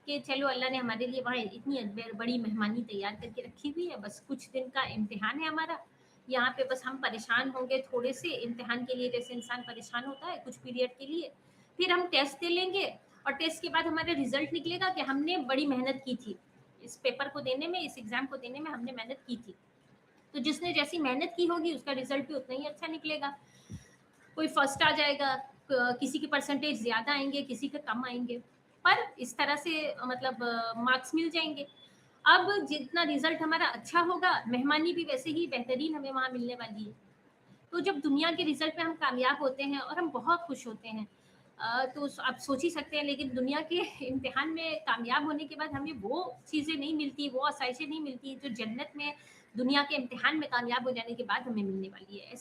कि चलो अल्लाह ने हमारे लिए वहाँ इतनी बड़ी मेहमानी तैयार करके रखी हुई है, बस कुछ दिन का इम्तिहान है हमारा। यहाँ पे बस हम परेशान होंगे थोड़े से इम्तिहान के लिए, जैसे इंसान परेशान होता है कुछ पीरियड के लिए, फिर हम टेस्ट दे लेंगे और टेस्ट के बाद हमारा रिजल्ट निकलेगा कि हमने बड़ी मेहनत की थी इस पेपर को देने में, इस एग्जाम को देने में हमने मेहनत की थी। तो जिसने जैसी मेहनत की होगी उसका रिजल्ट भी उतना ही अच्छा निकलेगा। कोई फर्स्ट आ जाएगा, किसी के परसेंटेज ज़्यादा आएंगे, किसी के कम आएंगे, पर इस तरह से मतलब मार्क्स मिल जाएंगे। अब जितना रिजल्ट हमारा अच्छा होगा मेहमानी भी वैसे ही बेहतरीन हमें वहाँ मिलने वाली है। तो जब दुनिया के रिजल्ट में हम कामयाब होते हैं और हम बहुत खुश होते हैं, तो आप सोच ही सकते हैं, लेकिन दुनिया के इम्तिहान में कामयाब होने के बाद हमें वो चीज़ें नहीं मिलती, वो आसाइशें नहीं मिलती जो जन्नत में दुनिया के इम्तिहान में कामयाब हो जाने के बाद हमें मिलने वाली है।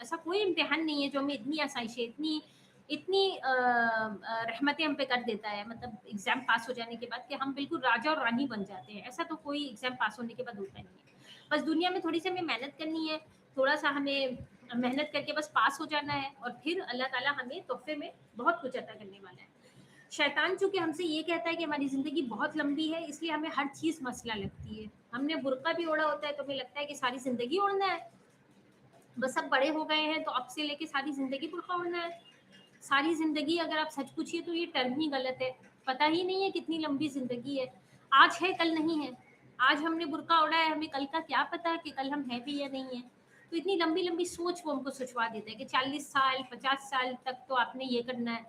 ऐसा कोई इम्तिहान नहीं है जो हमें इतनी आसाइशें, इतनी इतनी रहमतें हम पे कर देता है, मतलब एग्ज़ाम पास हो जाने के बाद कि हम बिल्कुल राजा और रानी बन जाते हैं। ऐसा तो कोई एग्ज़ाम पास होने के बाद होता नहीं है। बस दुनिया में थोड़ी-सी हमें मेहनत करनी है, थोड़ा-सा हमें मेहनत करके बस पास हो जाना है, और फिर अल्लाह ताला हमें तोहफ़े में बहुत कुछ अता करने वाला है। शैतान चूँकि हमसे ये कहता है कि हमारी ज़िंदगी बहुत लंबी है, इसलिए हमें हर चीज़ मसला लगती है। हमने बुर्का भी ओढ़ा होता है तो हमें लगता है कि सारी ज़िंदगी ओढ़ना है। बस अब बड़े हो गए हैं तो अब से लेके सारी ज़िंदगी बुर्का ओढ़ना है। सारी ज़िंदगी अगर आप सच पूछिए तो ये टर्म ही गलत है। पता ही नहीं है कितनी लंबी ज़िंदगी है। आज है, कल नहीं है। आज हमने बुर्का ओढ़ा है, हमें कल का क्या पता कि कल हम हैं भी या नहीं हैं। तो इतनी लंबी-लंबी सोच वो हमको सोचवा देता है कि 40 साल, 50 साल तक तो आपने ये करना है।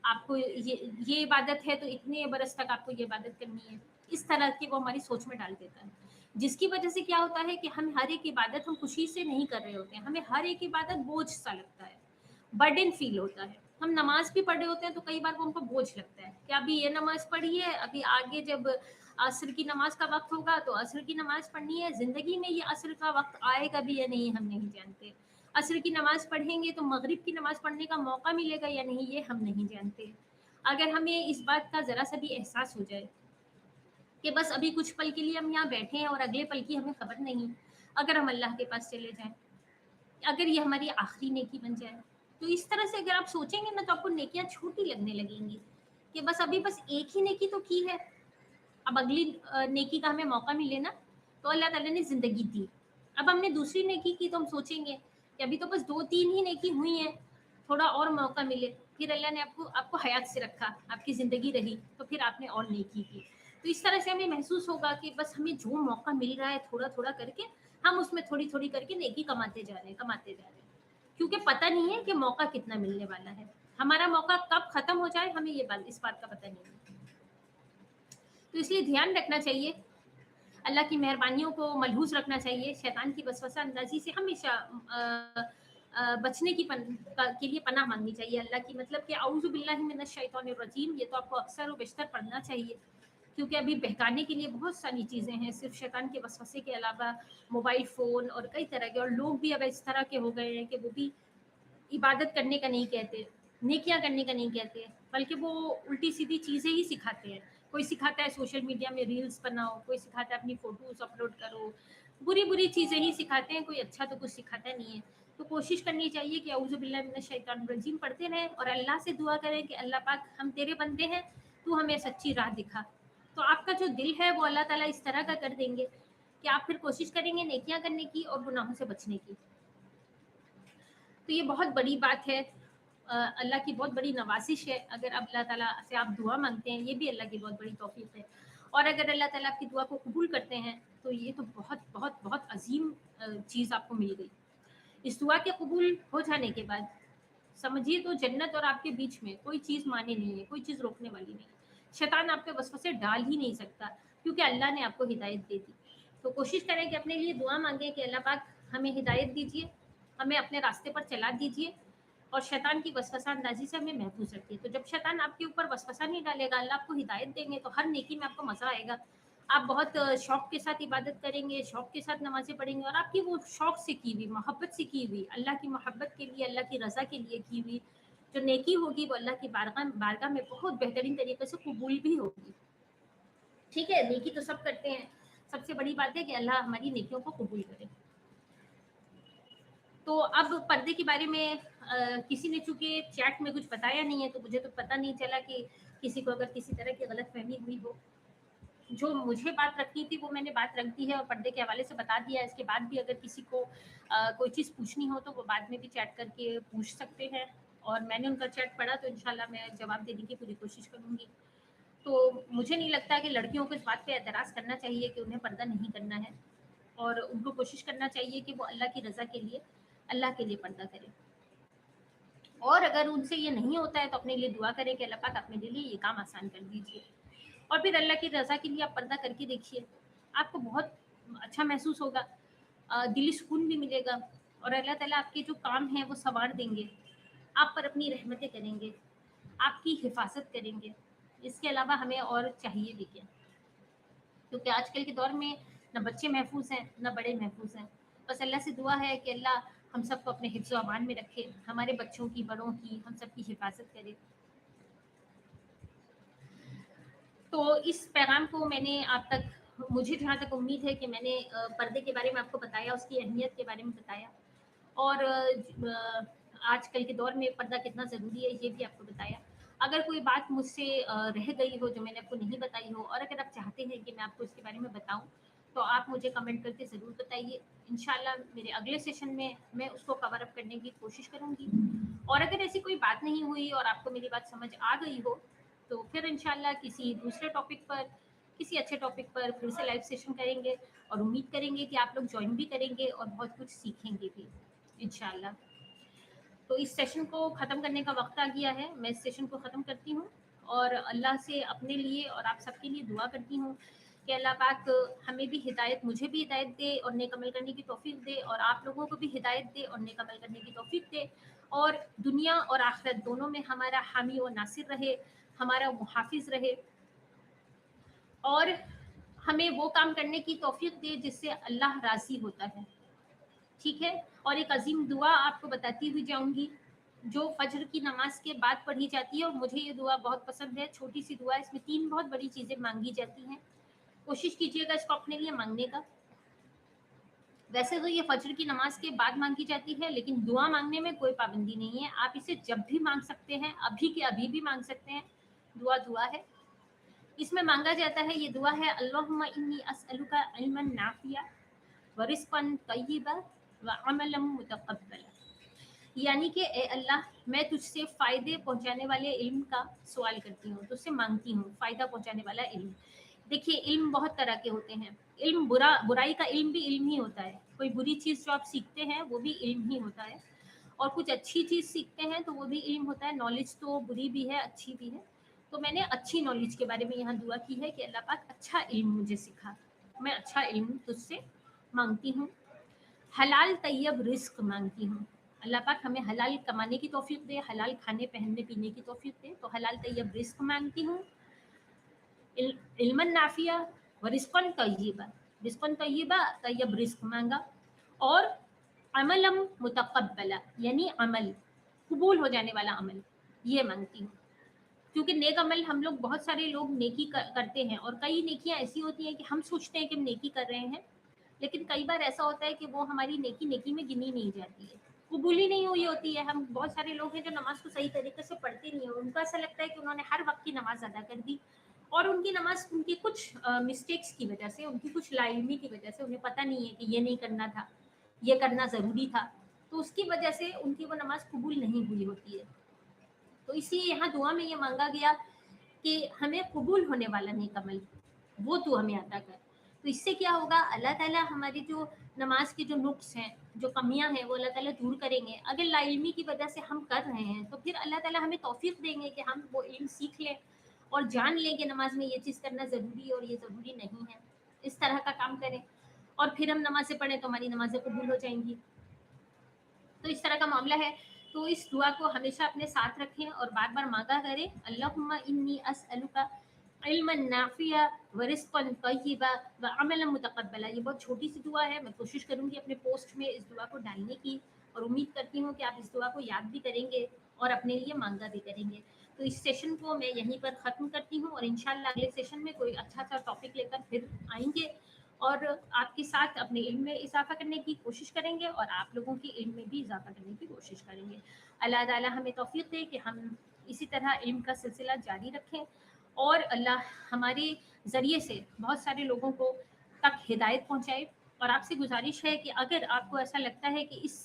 आपको ये इबादत है तो इतने बरस तक आपको ये इबादत करनी है। इस तरह की वो हमारी सोच में डाल देता है। जिसकी वजह से क्या होता है कि हम हर एक इबादत हम खुशी से नहीं कर रहे होते हैं। हमें हर एक इबादत बोझ-सा लगता है। बर्डन फील होता है। हम नमाज़ भी पढ़ रहे होते हैं तो कई बार वो हमको बोझ लगता है कि अभी ये नमाज़ पढ़ी है, अभी आगे जब असर की नमाज़ का वक़्त होगा तो असर की नमाज़ पढ़नी है। ज़िंदगी में ये असर का वक़्त आएगा भी या नहीं हम नहीं जानते। असर की नमाज़ पढ़ेंगे तो मगरिब की नमाज़ पढ़ने का मौका मिलेगा या नहीं ये हम नहीं जानते। अगर हमें इस बात का ज़रा-सा भी एहसास हो जाए कि बस अभी कुछ पल के लिए हम यहाँ बैठे हैं और अगले पल की हमें खबर नहीं, अगर हम अल्लाह के पास चले जाएँ, अगर ये हमारी आखिरी नेकी बन जाए, तो इस तरह से अगर आप सोचेंगे ना तो आपको नेकियां छोटी लगने लगेंगी कि बस अभी बस एक ही नेकी तो की है, अब अगली नेकी का हमें मौका मिले ना, तो अल्लाह ताला ने जिंदगी दी। अब हमने दूसरी नेकी की तो हम सोचेंगे कि अभी तो बस दो तीन ही नेकी हुई हैं, थोड़ा और मौका मिले, फिर अल्लाह ने आपको आपको हयात से रखा, आपकी जिंदगी रही तो फिर आपने और नेकी की। तो इस तरह से हमें महसूस होगा कि बस हमें जो मौका मिल रहा है थोड़ा थोड़ा करके हम उसमें थोड़ी थोड़ी करके नेकी कमाते जा रहे हैं, कमाते जा रहे हैं, क्योंकि पता नहीं है कि मौका कितना मिलने वाला है। हमारा मौका कब खत्म हो जाए हमें इस बात का पता नहीं है। तो इसलिए ध्यान रखना चाहिए, अल्लाह की मेहरबानियों को मलहूस रखना चाहिए, शैतान की वसवसा अंदाजी से हमेशा बचने के लिए पनाह मांगनी चाहिए अल्लाह की, मतलब कि औज़ु बिल्लाहि मिनश शैतानिर रजीम, ये तो आपको अक्सर व बेशतर पढ़ना चाहिए, क्योंकि अभी बहकाने के लिए बहुत सारी चीज़ें हैं, सिर्फ शैतान के वसवसे के अलावा मोबाइल फ़ोन और कई तरह के, और लोग भी अब इस तरह के हो गए हैं कि वो भी इबादत करने का नहीं कहते, नेकियां करने का नहीं कहते, बल्कि वो उल्टी सीधी चीज़ें ही सिखाते हैं। कोई सिखाता है सोशल मीडिया में रील्स बनाओ, कोई सिखाता है अपनी फ़ोटोज़ अपलोड करो, बुरी-बुरी चीज़ें ही सिखाते हैं, कोई अच्छा तो कुछ सिखाता नहीं है। तो कोशिश करनी चाहिए कि औज़ु बिल्लाहि मिनश शैतानिर रजीम पढ़ते रहें और अल्लाह से दुआ करें कि अल्लाह पाक हम तेरे बंदे हैं, तू हमें सच्ची राह दिखा। तो आपका जो दिल है वो अल्लाह ताला इस तरह का कर देंगे कि आप फिर कोशिश करेंगे नेकियां करने की और गुनाहों से बचने की। तो ये बहुत बड़ी बात है, अल्लाह की बहुत बड़ी नवाज़िश है, अगर अल्लाह ताला से आप दुआ माँगते हैं, ये भी अल्लाह की बहुत बड़ी तौफ़ीक़ है। और अगर अल्लाह ताला आपकी दुआ को कबूल करते हैं, तो ये तो बहुत बहुत बहुत अज़ीम चीज़ आपको मिल गई। इस दुआ के कबूल हो जाने के बाद समझिए तो जन्नत और आपके बीच में कोई चीज़ माने नहीं है, कोई चीज़ रोकने वाली नहीं है। शैतान आप पे वसवसे डाल ही नहीं सकता, क्योंकि अल्लाह ने आपको हिदायत दे दी। तो कोशिश करें कि अपने लिए दुआ माँगे कि अल्लाह पाक हमें हिदायत दीजिए, हमें अपने रास्ते पर चला दीजिए और शैतान की वसवसा अंदाज़ी से हमें महफूज़ रखिए। तो जब शैतान आपके ऊपर वसवसा नहीं डालेगा, अल्लाह आपको हिदायत देंगे, तो हर नेकी में आपको मज़ा आएगा। आप बहुत शौक के साथ इबादत करेंगे, शौक के साथ नमाज़ें पढ़ेंगे, और आपकी वो शौक से की हुई, मोहब्बत से की हुई, अल्लाह की मोहब्बत के लिए, अल्लाह की रज़ा के लिए की हुई जो नेकी होगी, वो अल्लाह की बारगाह बारगाह में बहुत बेहतरीन तरीके से कबूल भी होगी। ठीक है, नेकी तो सब करते हैं, सबसे बड़ी बात है कि अल्लाह हमारी नेकियों को कबूल करे। तो अब पर्दे के बारे में किसी ने चूँकि चैट में कुछ बताया नहीं है, तो मुझे तो पता नहीं चला कि किसी को अगर किसी तरह की गलतफ़हमी हुई हो। जो मुझे बात रखनी थी वो मैंने बात रख दी है और पर्दे के हवाले से बता दिया है। इसके बाद भी अगर किसी को कोई चीज़ पूछनी हो तो वो बाद में भी चैट करके पूछ सकते हैं, और मैंने उनका चैट पढ़ा तो इंशाल्लाह मैं जवाब देने की पूरी कोशिश करूँगी। तो मुझे नहीं लगता कि लड़कियों को इस बात पे एतराज़ करना चाहिए कि उन्हें पर्दा नहीं करना है, और उनको कोशिश करना चाहिए कि वो अल्लाह की रज़ा के लिए, अल्लाह के लिए पर्दा करें। और अगर उनसे ये नहीं होता है तो अपने लिए दुआ करें कि अल्लाह पाक अपने लिए ये काम आसान कर दीजिए। और फिर अल्लाह की रज़ा के लिए आप पर्दा करके देखिए, आपको बहुत अच्छा महसूस होगा, दिली सुकून भी मिलेगा, और अल्लाह ताला आपके जो काम हैं वो सँवार देंगे, आप पर अपनी रहमतें करेंगे। आपकी हिफाजत करेंगे। इसके अलावा हमें और चाहिए भी क्या, क्योंकि आजकल के दौर में ना बच्चे महफूज हैं ना बड़े महफूज हैं। बस अल्लाह से दुआ है कि अल्लाह हम सबको अपने हिफ्ज़ व अमान में रखे, हमारे बच्चों की, बड़ों की, हम सब की हिफाजत करे। तो इस पैगाम को मैंने आप तक, मुझे जहाँ तक उम्मीद है कि मैंने पर्दे के बारे में आपको बताया, उसकी अहमियत के बारे में बताया, और आजकल के दौर में पर्दा कितना ज़रूरी है ये भी आपको बताया। अगर कोई बात मुझसे रह गई हो जो मैंने आपको नहीं बताई हो, और अगर आप चाहते हैं कि मैं आपको इसके बारे में बताऊं, तो आप मुझे कमेंट करके ज़रूर बताइए। इंशाल्लाह मेरे अगले सेशन में मैं उसको कवर अप करने की कोशिश करूंगी। और अगर ऐसी कोई बात नहीं हुई और आपको मेरी बात समझ आ गई हो, तो फिर इंशाल्लाह किसी दूसरे टॉपिक पर, किसी अच्छे टॉपिक पर फिर से लाइव सेशन करेंगे, और उम्मीद करेंगे कि आप लोग ज्वाइन भी करेंगे और बहुत कुछ सीखेंगे भी इंशाल्लाह। तो इस सेशन को ख़त्म करने का वक्त आ गया है, मैं इस सेशन को ख़त्म करती हूँ, और अल्लाह से अपने लिए और आप सबके लिए दुआ करती हूँ कि अल्लाह पाक हमें भी हिदायत, मुझे भी हिदायत दे और नेक अमल करने की तौफीक दे, और आप लोगों को भी हिदायत दे और नेक अमल करने की तौफीक दे, और दुनिया और आखिरत दोनों में हमारा हामी और नासिर रहे, हमारा मुहाफिज रहे, और हमें वो काम करने की तौफीक दे जिससे अल्लाह राज़ी होता है। ठीक है। और एक अजीम दुआ आपको बताती हुई जाऊंगी, जो फजर की नमाज के बाद पढ़ी जाती है, और मुझे ये दुआ बहुत पसंद है। छोटी सी दुआ, इसमें 3 बहुत बड़ी चीज़ें मांगी जाती हैं। कोशिश कीजिएगा इसको अपने लिए मांगने का। वैसे तो ये फजर की नमाज के बाद मांगी जाती है, लेकिन दुआ मांगने में कोई पाबंदी नहीं है, आप इसे जब भी मांग सकते हैं, अभी के अभी भी मांग सकते हैं। दुआ दुआ है। इसमें मांगा जाता है, ये दुआ है, अल्लाहुम्मा इन्नी अस्अलुका इल्मन नाफिया व रिज़्क़न तय्यिबा व अमलन मुतक़ब्बला। यानी कि ए अल्लाह, मैं तुझसे फ़ायदे पहुँचाने वाले इल्म का सवाल करती हूँ, तुझसे मांगती हूँ फ़ायदा पहुँचाने वाला इल्म। देखिए, इल्म बहुत तरह के होते हैं। इल्म बुराई का इल्म भी इल्म ही होता है। कोई बुरी चीज़ जो आप सीखते हैं वो भी इल्म ही होता है, और कुछ अच्छी चीज़ सीखते हैं तो वो भी इल्म होता है। नॉलेज तो बुरी भी है, अच्छी भी है। तो मैंने अच्छी नॉलेज के बारे में यहाँ दुआ की है कि अल्लाह पाक अच्छा इल्म मुझे सिखा। मैं अच्छा इल्म तुझसे मांगती हूँ। हलाल तैयब रिस्क मांगती हूँ, अल्लाह पाक हमें हलाल कमाने की तौफीक दे, हलाल खाने पहनने पीने की तौफीक दे। तो हलाल तैयब रिस्क मांगती हूँ, इल्मन नाफिया व रिस्कन तय्यबा, रिस्कन तय्यबा, तैयब रिस्क मांगा, और अमलम मुतक़ब्बला, यानी अमल कबूल हो जाने वाला अमल, ये मांगती हूँ। क्योंकि नेक अमल हम लोग, बहुत सारे लोग नेकी करते हैं, और कई नेकियां ऐसी होती हैं कि हम सोचते हैं कि हम नेकी कर रहे हैं, लेकिन कई बार ऐसा होता है कि वो हमारी नेकी नेकी में गिनी नहीं जाती है, कबूल ही नहीं हुई होती है। हम बहुत सारे लोग हैं जो नमाज को सही तरीके से पढ़ते नहीं है, उनका ऐसा लगता है कि उन्होंने हर वक्त की नमाज अदा कर दी, और उनकी नमाज, उनकी कुछ मिस्टेक्स की वजह से, उनकी कुछ लाइल्मी की वजह से, उन्हें पता नहीं है कि ये नहीं करना था, ये करना ज़रूरी था, तो उसकी वजह से उनकी वो नमाज कबूल नहीं हुई होती है। तो इसलिए यहाँ दुआ में ये मांगा गया कि हमें कबूल होने वाला नेक अमल, वो तू हमें अता कर। तो इससे क्या होगा, अल्लाह ताला हमारी जो नमाज के जो नुक्स हैं, जो कमियां हैं, वो अल्लाह ताला दूर करेंगे। अगर लाइल्मी की वजह से हम कर रहे हैं, तो फिर अल्लाह ताला हमें तौफीक देंगे कि हम वो इल्म सीख लें और जान लें कि नमाज में ये चीज़ करना ज़रूरी है और ये ज़रूरी नहीं है। इस तरह का काम करें, और फिर हम नमाज़ें पढ़ें तो हमारी नमाज़ें कबूल हो जाएंगी। तो इस तरह का मामला है। तो इस दुआ को हमेशा अपने साथ रखें और बार बार मांगा करें, अल्लाहुम्मा इन्नी अस्अलुका इल्मन नाफिया व रिज़्क़न तय्यिबा व अमलन मुतक़ब्बला। ये बहुत छोटी सी दुआ है, मैं कोशिश करूंगी अपने पोस्ट में इस दुआ को डालने की, और उम्मीद करती हूँ कि आप इस दुआ को याद भी करेंगे और अपने लिए मांगा भी करेंगे। तो इस सेशन को मैं यहीं पर ख़त्म करती हूँ, और इंशाल्लाह अगले सेशन में कोई अच्छा सा टॉपिक लेकर फिर आएंगे, और आपके साथ अपने इल्म में इजाफा करने की कोशिश करेंगे, और आप लोगों की इल्म में भी इजाफा करने की कोशिश करेंगे। अल्लाह ताला हमें तौफीक दे कि हम इसी तरह इल्म का सिलसिला जारी रखें, और अल्लाह हमारे ज़रिए से बहुत सारे लोगों को तक हिदायत पहुँचाए। और आपसे गुजारिश है कि अगर आपको ऐसा लगता है कि इस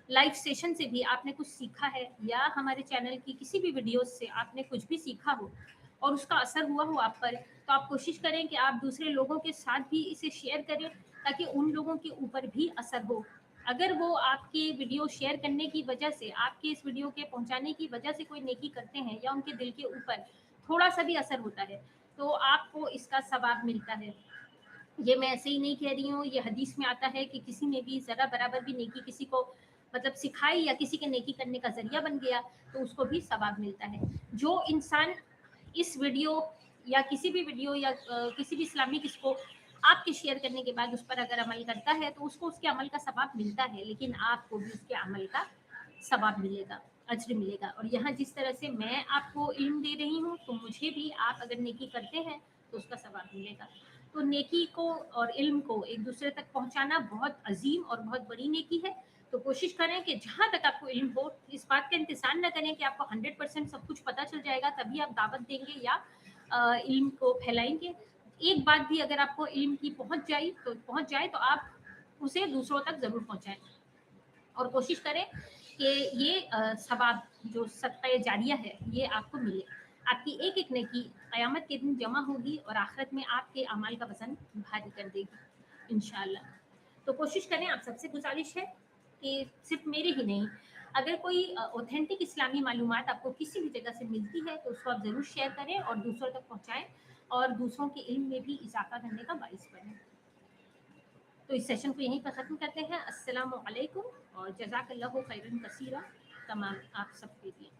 लाइव सेशन से भी आपने कुछ सीखा है, या हमारे चैनल की किसी भी वीडियोस से आपने कुछ भी सीखा हो और उसका असर हुआ हो आप पर, तो आप कोशिश करें कि आप दूसरे लोगों के साथ भी इसे शेयर करें, ताकि उन लोगों के ऊपर भी असर हो। अगर वो आपकी वीडियो शेयर करने की वजह से, आपके इस वीडियो के पहुंचाने की वजह से कोई नेकी करते हैं, या उनके दिल के ऊपर थोड़ा सा भी असर होता है, तो आपको इसका सवाब मिलता है। ये मैं ऐसे ही नहीं कह रही हूँ, ये हदीस में आता है कि किसी ने भी ज़रा बराबर भी नेकी किसी को मतलब सिखाई या किसी के नेकी करने का जरिया बन गया तो उसको भी सवाब मिलता है। जो इंसान इस वीडियो या किसी भी वीडियो या किसी भी इस्लामिक इसको आपके शेयर करने के बाद उस पर अगर अमल करता है तो उसको उसके अमल का सवाब मिलता है, लेकिन आपको भी उसके अमल का सवाब मिलेगा, अज्र मिलेगा। और यहाँ जिस तरह से मैं आपको इल्म दे रही हूँ तो मुझे भी आप अगर नेकी करते हैं तो उसका सवाब मिलेगा। तो नेकी को और इल्म को एक दूसरे तक पहुंचाना बहुत अजीम और बहुत बड़ी नेकी है। तो कोशिश करें कि जहाँ तक आपको इल्म हो, इस बात का इंतजार न करें कि आपको 100% सब कुछ पता चल जाएगा तभी आप दावत देंगे या इल्म को फैलाएंगे। एक बात भी अगर आपको इल्म की पहुंच जाए तो आप उसे दूसरों तक ज़रूर पहुंचाएं और कोशिश करें कि ये सवाब जो सदका जारिया है ये आपको मिले। आपकी एक एक नेकी क़यामत के दिन जमा होगी और आखिरत में आपके अमाल का वज़न भारी कर देगी इंशाअल्लाह। तो कोशिश करें, आप सबसे गुजारिश है कि सिर्फ मेरे ही नहीं, अगर कोई ऑथेंटिक इस्लामी मालूमात आपको किसी भी जगह से मिलती है तो उसको आप ज़रूर शेयर करें और दूसरों तक पहुँचाएँ और दूसरों के इल्म में भी इजाफा करने का बाइस बनें। तो इस सेशन को यहीं पर ख़त्म करते हैं। अस्सलामु अलैकुम और जज़ाकल्लाहु खैरन कसीरा तमाम आप सबके लिए।